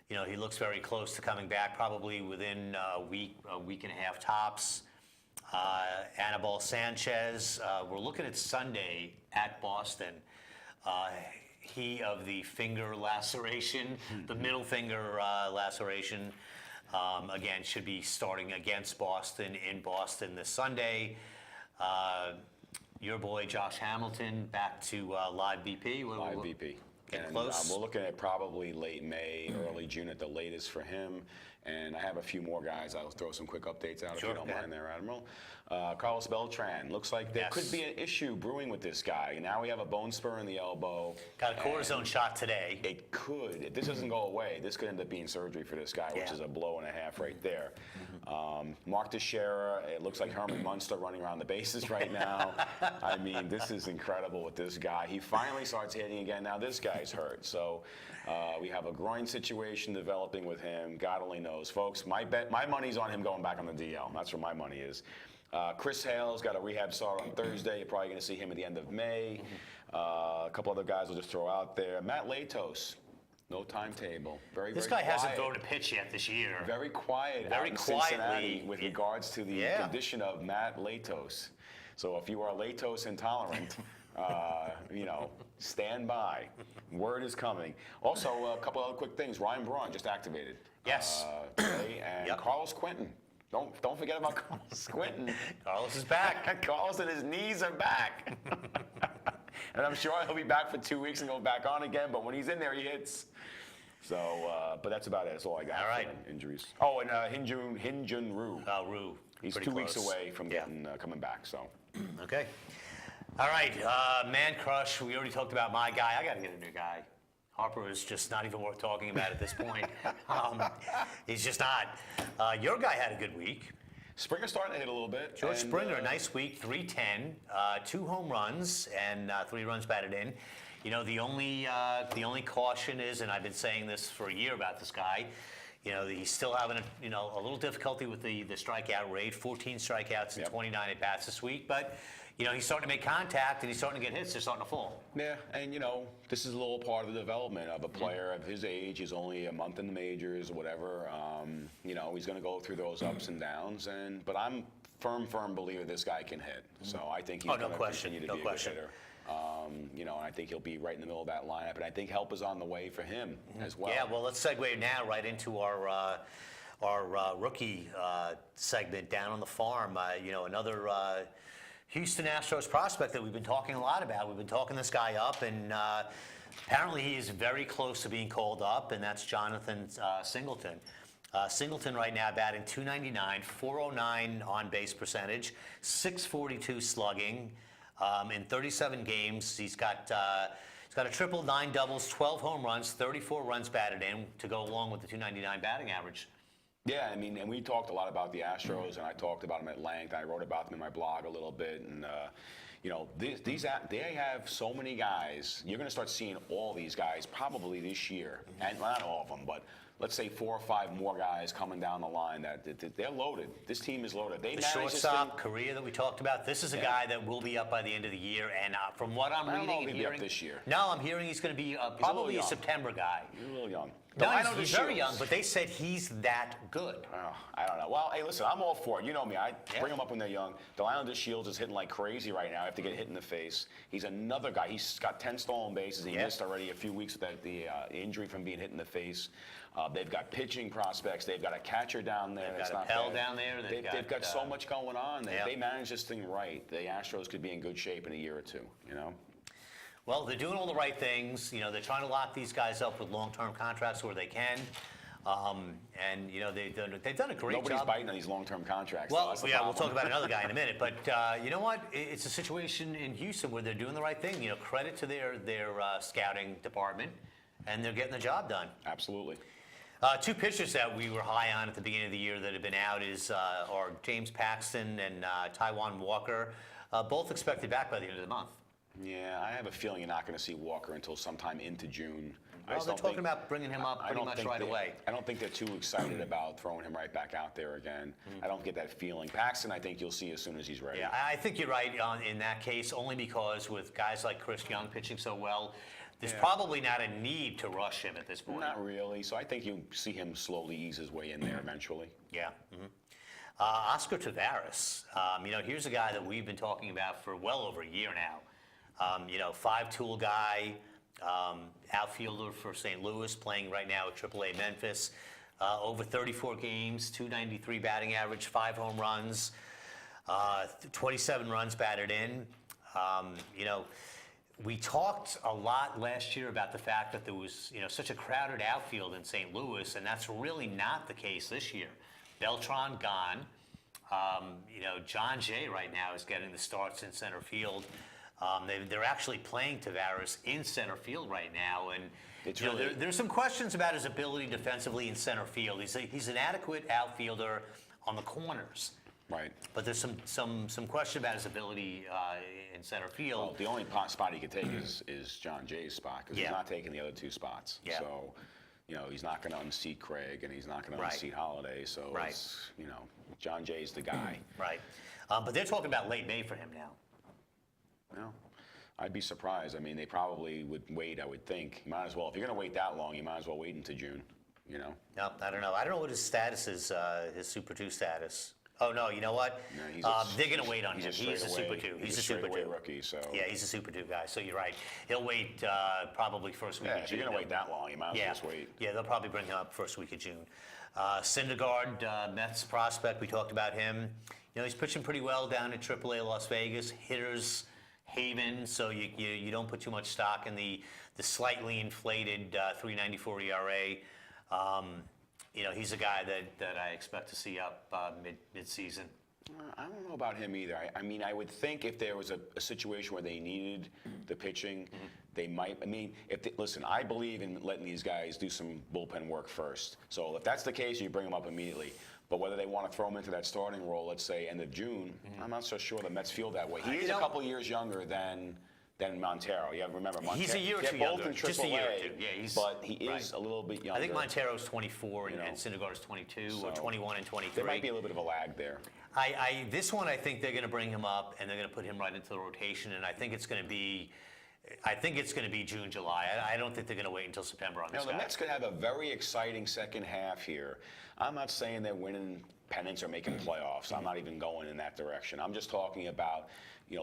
he looks very close to coming back, probably within a week and a half tops. Anibal Sanchez, we're looking at Sunday at Boston. He of the finger laceration, the middle finger laceration. Again, should be starting against Boston in Boston this Sunday. Your boy Josh Hamilton back to live BP. Live BP. Getting And close. we're looking at probably late May, early June at the latest for him. And I have a few more guys. I'll throw some quick updates out Sure, if you don't go mind there, Admiral. Carlos Beltran. Looks like there Yes. could be an issue brewing with this guy. Now we have a bone spur in the elbow. Got a cortisone shot today. It could. If this doesn't go away, this could end up being surgery for this guy, which Yeah. is a blow and a half right there. Mark Teixeira, it looks like Herman Munster running around the bases right now. I mean, this is incredible with this guy. He finally starts hitting again. Now this guy's hurt. So we have a groin situation developing with him. God only knows. Folks, my money's on him going back on the DL. That's where my money is. Chris Hale's got a rehab start on Thursday. You're probably going to see him at the end of May. A couple other guys will just throw out there. Matt Latos, no timetable. This guy hasn't thrown a pitch yet this year. Very quiet Very out in Cincinnati quietly. with regards to the condition of Matt Latos. So if you are lactose intolerant, stand by. Word is coming. Also, a couple other quick things. Ryan Braun just activated. Yes. Today, and Yep. Carlos Quentin. Don't forget about Carlos Quentin. Carlos is back. Carlos and his knees are back. And I'm sure he'll be back for 2 weeks and go back on again, but when he's in there, he hits. So, but that's about it. That's all I got. All right. For injuries. Oh, and Hyun-Jun Roo. Rue. He's Pretty 2 weeks close. away from coming back. So, Okay. All right. Man crush. We already talked about my guy. I got to get a new guy. Harper is just not even worth talking about at this point. He's just not. Your guy had a good week. Springer's starting to hit a little bit. George and, Springer, nice week, 310, 2 home runs and 3 runs batted in. You know, the only caution is, and I've been saying this for a year about this guy, you know, he's still having a little difficulty with the strikeout rate. 14 strikeouts and 29 at bats this week, but you know, he's starting to make contact and he's starting to get hits. They're starting to fall. Yeah, and you know, this is a little part of the development of a player of his age. He's only a month in the majors or whatever. You know, he's going to go through those ups and downs. But I'm firm believer this guy can hit. So I think he's going to continue to be a good hitter. You know, and I think he'll be right in the middle of that lineup. And I think help is on the way for him as well. Yeah, well, let's segue now right into our rookie segment down on the farm. You know, another Houston Astros prospect that we've been talking a lot about. We've been talking this guy up, and apparently he is very close to being called up, and that's Jonathan Singleton. Singleton right now batting .299, .409 on base percentage, .642 slugging. In 37 games, he's got a triple, 9 doubles, 12 home runs, 34 runs batted in to go along with the .299 batting average. Yeah, I mean, and we talked a lot about the Astros, and I talked about them at length. I wrote about them in my blog a little bit, and you know, they have so many guys. You're going to start seeing all these guys probably this year, and not all of them, but let's say 4 or 5 more guys coming down the line. That they're loaded. This team is loaded. They The managed this shortstop, thing- Correa, that we talked about, this is a guy that will be up by the end of the year. And from what I'm I don't know reading if and he'll be up hearing, this year. No, I'm hearing he's going to be probably a young. September guy. He's a little young. No, Delino he's DeShields. very young, but they said he's that good. Oh, I don't know. Well, hey, listen, I'm all for it. You know me. I bring them up when they're young. Delino DeShields is hitting like crazy right now. I have to get hit in the face. He's another guy. He's got 10 stolen bases. He missed already a few weeks with the injury from being hit in the face. They've got pitching prospects. They've got a catcher down there. They've It's got not Appel bad. down there. They've got so much going on. yeah. They manage this thing right. The Astros could be in good shape in a year or two, you know? Well, they're doing all the right things. You know, they're trying to lock these guys up with long-term contracts where they can. And, you know, they've done a great Nobody's job. biting on these long-term contracts. though. Well, That's the yeah, we'll problem. talk about another guy in a minute. But you know what? It's a situation in Houston where they're doing the right thing. You know, credit to their scouting department, and they're getting the job done. Absolutely. 2 pitchers that we were high on at the beginning of the year that have been out are James Paxton and Taijuan Walker, both expected back by the end of the month. Yeah, I have a feeling you're not going to see Walker until sometime into June. I Well, just they're don't talking think- about bringing him up I pretty don't much think right they- away. I don't think they're too excited about throwing him right back out there again. I don't get that feeling. Paxton, I think you'll see as soon as he's ready. Yeah, I think you're right in that case, only because with guys like Chris Young pitching so well, there's probably not a need to rush him at this point. Not really. So I think you'll see him slowly ease his way in there eventually. Yeah. Oscar Taveras, you know, here's a guy that we've been talking about for well over a year now. You know, 5-tool guy, outfielder for St. Louis, playing right now at AAA Memphis. Over 34 games, .293 batting average, 5 home runs, 27 runs batted in. You know, we talked a lot last year about the fact that there was, you know, such a crowded outfield in St. Louis, and that's really not the case this year. Beltran gone. You know, John Jay right now is getting the starts in center field. They're actually playing Taveras in center field right now, and It's you know, really- there's some questions about his ability defensively in center field. He's an adequate outfielder on the corners, Right. but there's some question about his ability in center Well, field. the only spot he could take is John Jay's spot because Yeah. he's not taking the other 2 spots. Yeah. So, you know, he's not going to unseat Craig and he's not going to Right. unseat Holiday. So, Right. it's, you know, John Jay's the guy. Right, but they're talking about late May for him now. Well, I'd be surprised. I mean, they probably would wait, I would think. You might as well. If you're going to wait that long, you might as well wait into June, you know? No, I don't know. I don't know what his status is, his Super 2 status. Oh, no, you know what? No, They're going to wait on him. he's He's a Super 2. He's a Super straightaway 2. rookie, so. Yeah, he's a Super 2 guy, so you're right. He'll wait probably first week Yeah, of if June. you're going to wait that long, you might as well just wait. Yeah, they'll probably bring him up first week of June. Syndergaard, Mets prospect, we talked about him. You know, he's pitching pretty well down at AAA Las Vegas, hitter's haven, so you don't put too much stock in the slightly inflated 3.94 ERA. You know, he's a guy that I expect to see up mid-season. I don't know about him either. I mean, I would think if there was a situation where they needed the pitching, they might. I mean, listen, I believe in letting these guys do some bullpen work first. So if that's the case, you bring them up immediately. But whether they want to throw him into that starting role, let's say end of June, I'm not so sure the Mets feel that way. He is a couple years younger than Montero. You have to remember Montero. He's a year or they're two both younger. in Just a year or AAA, two. Yeah, but he is right. a little bit younger. I think Montero's 24 You know. and Syndergaard's 22 So or 21 and 23. There might be a little bit of a lag there. This one, I think they're going to bring him up and they're going to put him right into the rotation, and I think it's going to be June, July. I don't think they're going to wait until September on this The guy. Mets could have a very exciting second half here. I'm not saying they're winning pennants or making playoffs. I'm not even going in that direction. I'm just talking about,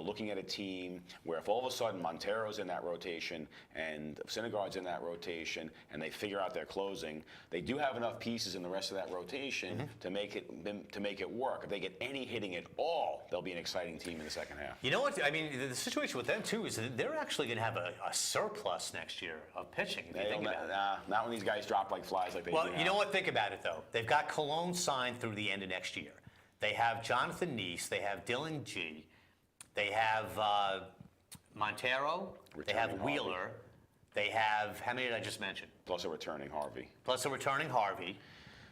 looking at a team where if all of a sudden Montero's in that rotation and Syndergaard's in that rotation and they figure out their closing, they do have enough pieces in the rest of that rotation to make it work. If they get any hitting at all, they'll be an exciting team in the second half. You know what? I mean, the situation with them, too, is that they're actually going to have a surplus next year of pitching, if you think about it. Not when these guys drop like flies like they do Well, now. you know what? Think about it, though. They've got Cologne signed through the end of next year. They have Jonathan Neese. They have Dylan G. They have Montero. They have Returning Wheeler. Harvey. They have, how many did I just mention? Plus a returning Harvey. Plus a returning Harvey.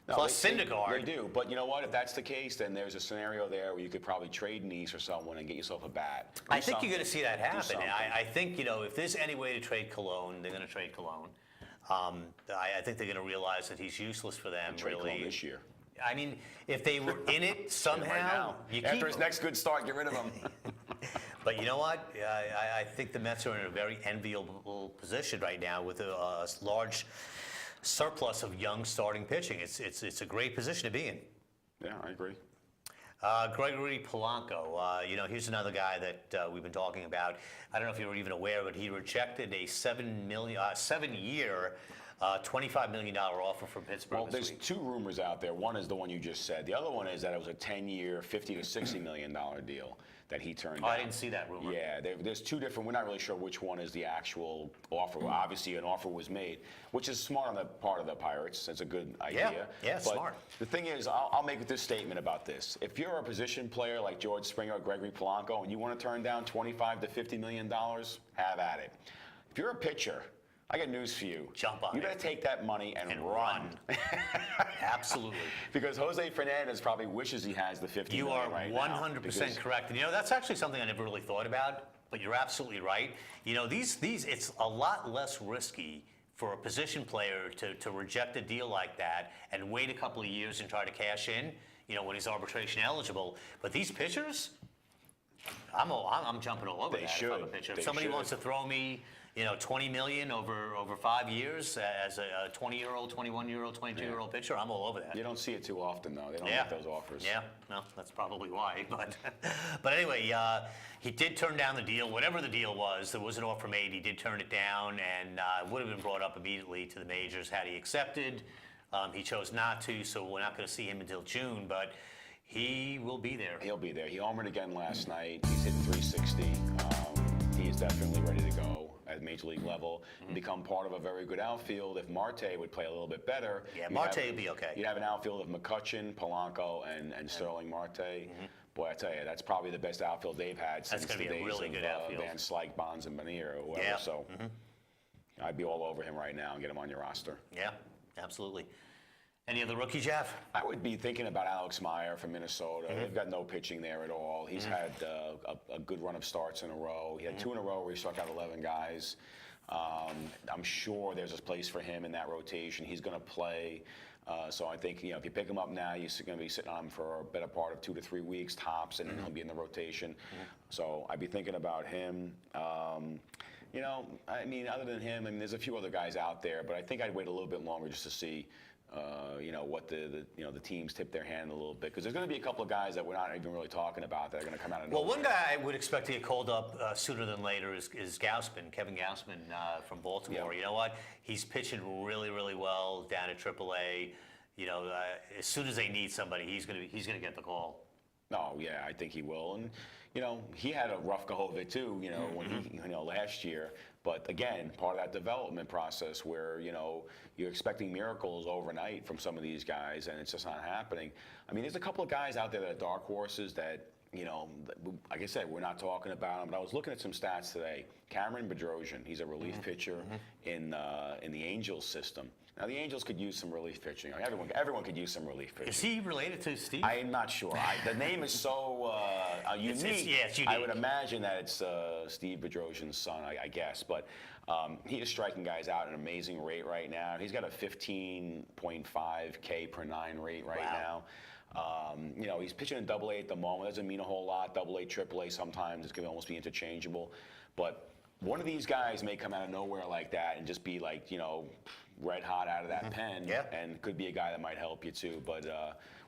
No, plus they Syndergaard. They do, but you know what? If that's the case, then there's a scenario there where you could probably trade Neese or someone and get yourself a bat. I think you're going to see that happen. something. I think, if there's any way to trade Cologne, they're going to trade Cologne. I think they're going to to that he's useless for them, Trade really. Cologne this year. I mean, if they were in it somehow, Right now. you keep After his him. next good start, get rid of him. But you know what? I think the Mets are in a very enviable position right now with a large surplus of young starting pitching. It's a great position to be in. Yeah, I agree. Gregory Polanco, here's another guy that we've been talking about. I don't know if you were even aware, but he rejected a 7-year, $25 million offer from Pittsburgh Well, this there's week. two rumors out there. One is the one you just said. The other one is that it was a 10-year, $50 to $60 million deal that he turned down. I didn't see that rumor. Yeah, there's two different. We're not really sure which one is the actual offer. Well, obviously, an offer was made, which is smart on the part of the Pirates. It's a good idea. Yeah, but smart. The thing is, I'll make this statement about this. If you're a position player like George Springer or Gregory Polanco and you want to turn down $25 to $50 million, have at it. If you're a pitcher, I got news for you. Jump on You it. better take that money and run. Absolutely. Because Jose Fernandez probably wishes he has the 50 You million are right 100% now. Because correct. And that's actually something I never really thought about, but you're absolutely right. These it's a lot less risky for a position player to reject a deal like that and wait a couple of years and try to cash in, when he's arbitration eligible. But these pitchers, I'm jumping all over They that if I'm a should. pitcher. They If somebody should. wants to throw me, $20 million over 5 years as a 20-year-old, 21-year-old, 22-year-old pitcher, I'm all over that. you don't see it too often, though. They don't Yeah. get those offers. Yeah, no, that's probably why. But anyway, he did turn down the deal. Whatever the deal was, there was an offer made. He did turn it down, and would have been brought up immediately to the majors had he accepted. He chose not to, so we're not going to see him until June. But he will be there. He'll be there. He homered again last night. He's hitting 360. He is definitely ready to go at major league level and become part of a very good outfield. If Marte would play a little bit better, Yeah, you'd Marte have- would be okay. You'd have an outfield of McCutchen, Polanco, and Sterling Marte. Boy, I tell you, that's probably the best outfield they've had since gonna the be a days really of good outfield. Van Slyke, Bonds, and Bonnier or whoever. Yeah. So I'd be all over him right now and get him on your roster. Yeah, absolutely. Any other rookies, Jeff? I would be thinking about Alex Meyer from Minnesota. They've got no pitching there at all. He's had a good run of starts in a row. He had 2 in a row where he struck out 11 guys. I'm sure there's a place for him in that rotation. He's going to play. So I think, if you pick him up now, you're going to be sitting on him for a better part of 2 to 3 weeks tops, and then he'll be in the rotation. So I'd be thinking about him. Other than him, there's a few other guys out there, but I think I'd wait a little bit longer just to see, what the teams tip their hand a little bit, because there's going to be a couple of guys that we're not even really talking about that are going to come out of nowhere. Well, one guy I would expect to get called up sooner than later is Gausman, Kevin Gausman from Baltimore. Yeah. You know what? He's pitching really, really well down at AAA. As soon as they need somebody, he's gonna get the call. No, yeah, I think he will. And, he had a rough go of it too, when he, last year. But again, part of that development process where, you're expecting miracles overnight from some of these guys and it's just not happening. There's a couple of guys out there that are dark horses that, like I said, we're not talking about them, but I was looking at some stats today. Cameron Bedrosian, he's a relief pitcher in the Angels system. Now the Angels could use some relief pitching. I mean, everyone could use some relief pitching. Is he related to Steve? I'm not sure. The name is so unique. It's I would unique. imagine that it's Steve Bedrosian's son, I guess. But he is striking guys out at an amazing rate right now. He's got a 15.5 K per 9 rate right now. You know, he's pitching in Double-A at the moment. Doesn't mean a whole lot. Double-A, Triple-A sometimes it can almost be interchangeable. But one of these guys may come out of nowhere like that and just be like, you know, red hot out of that pen, and could be a guy that might help you too. But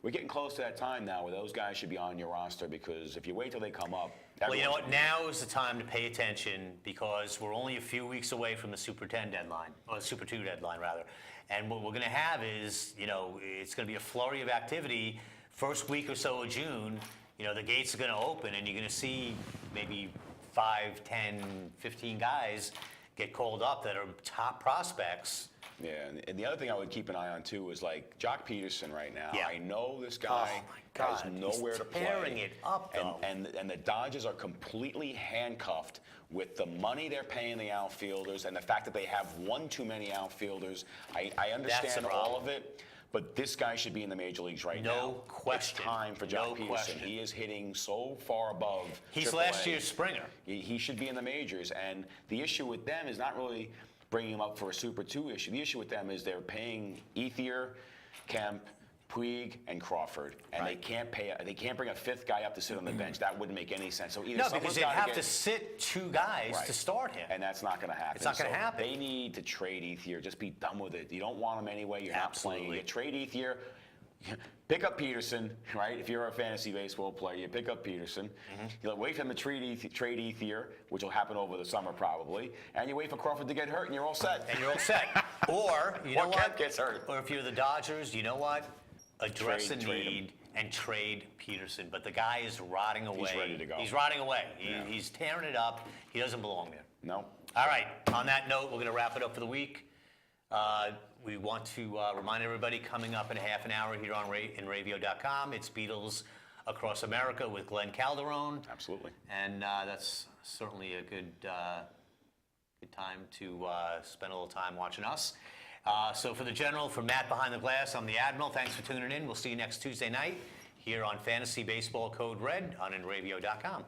we're getting close to that time now where those guys should be on your roster, because if you wait till they come up, Well, you know what? Now is the time to pay attention, because we're only a few weeks away from the Super 10 deadline, or the Super 2 deadline, rather. And what we're going to have is, you know, it's going to be a flurry of activity. First week or so of June, you know, the gates are going to open, and you're going to see maybe 5, 10, 15 guys get called up that are top prospects. Yeah, and the other thing I would keep an eye on too is like Jock Peterson right now. Yeah. I know this guy Oh, my God. has nowhere He's to play. tearing it up, though. And the Dodgers are completely handcuffed with the money they're paying the outfielders and the fact that they have one too many outfielders. I understand the all problem. of it, but this guy should be in the major leagues right now. No question. It's time for Jock No Peterson. question. He is hitting so far above He's AAA. last year's Springer. He should be in the majors, and the issue with them is not really bringing him up for a Super 2 issue. The issue with them is they're paying Ethier, Kemp, Puig, and Crawford, and they can't bring a fifth guy up to sit on the bench. That wouldn't make any sense. So either No, someone's because they gotta have get- to sit 2 guys Right. to start him. and that's not going to happen. It's not gonna So happen. They need to trade Ethier. Just be done with it. You don't want him anyway. You're not playing. Absolutely. You trade Ethier. Pick up Peterson, right? If you're a fantasy baseball player, you pick up Peterson. You wait for him to trade Ethier, which will happen over the summer probably, and you wait for Crawford to get hurt, and you're all set. And you're all set. Or, you know Or what? Kemp gets hurt. Or if you're the Dodgers, you know what? Address Trade the him. need and trade Peterson. But the guy is rotting away. ready to go. He's rotting away. He's tearing it up. He doesn't belong there. No. All right. On that note, we're going to wrap it up for the week. We want to remind everybody, coming up in half an hour here on in Ravio.com, it's Beatles Across America with Glenn Calderone. Absolutely. And that's certainly a good time to spend a little time watching us. So for the General, for Matt behind the glass, I'm the Admiral. Thanks for tuning in. We'll see you next Tuesday night here on Fantasy Baseball Code Red on InRavio.com.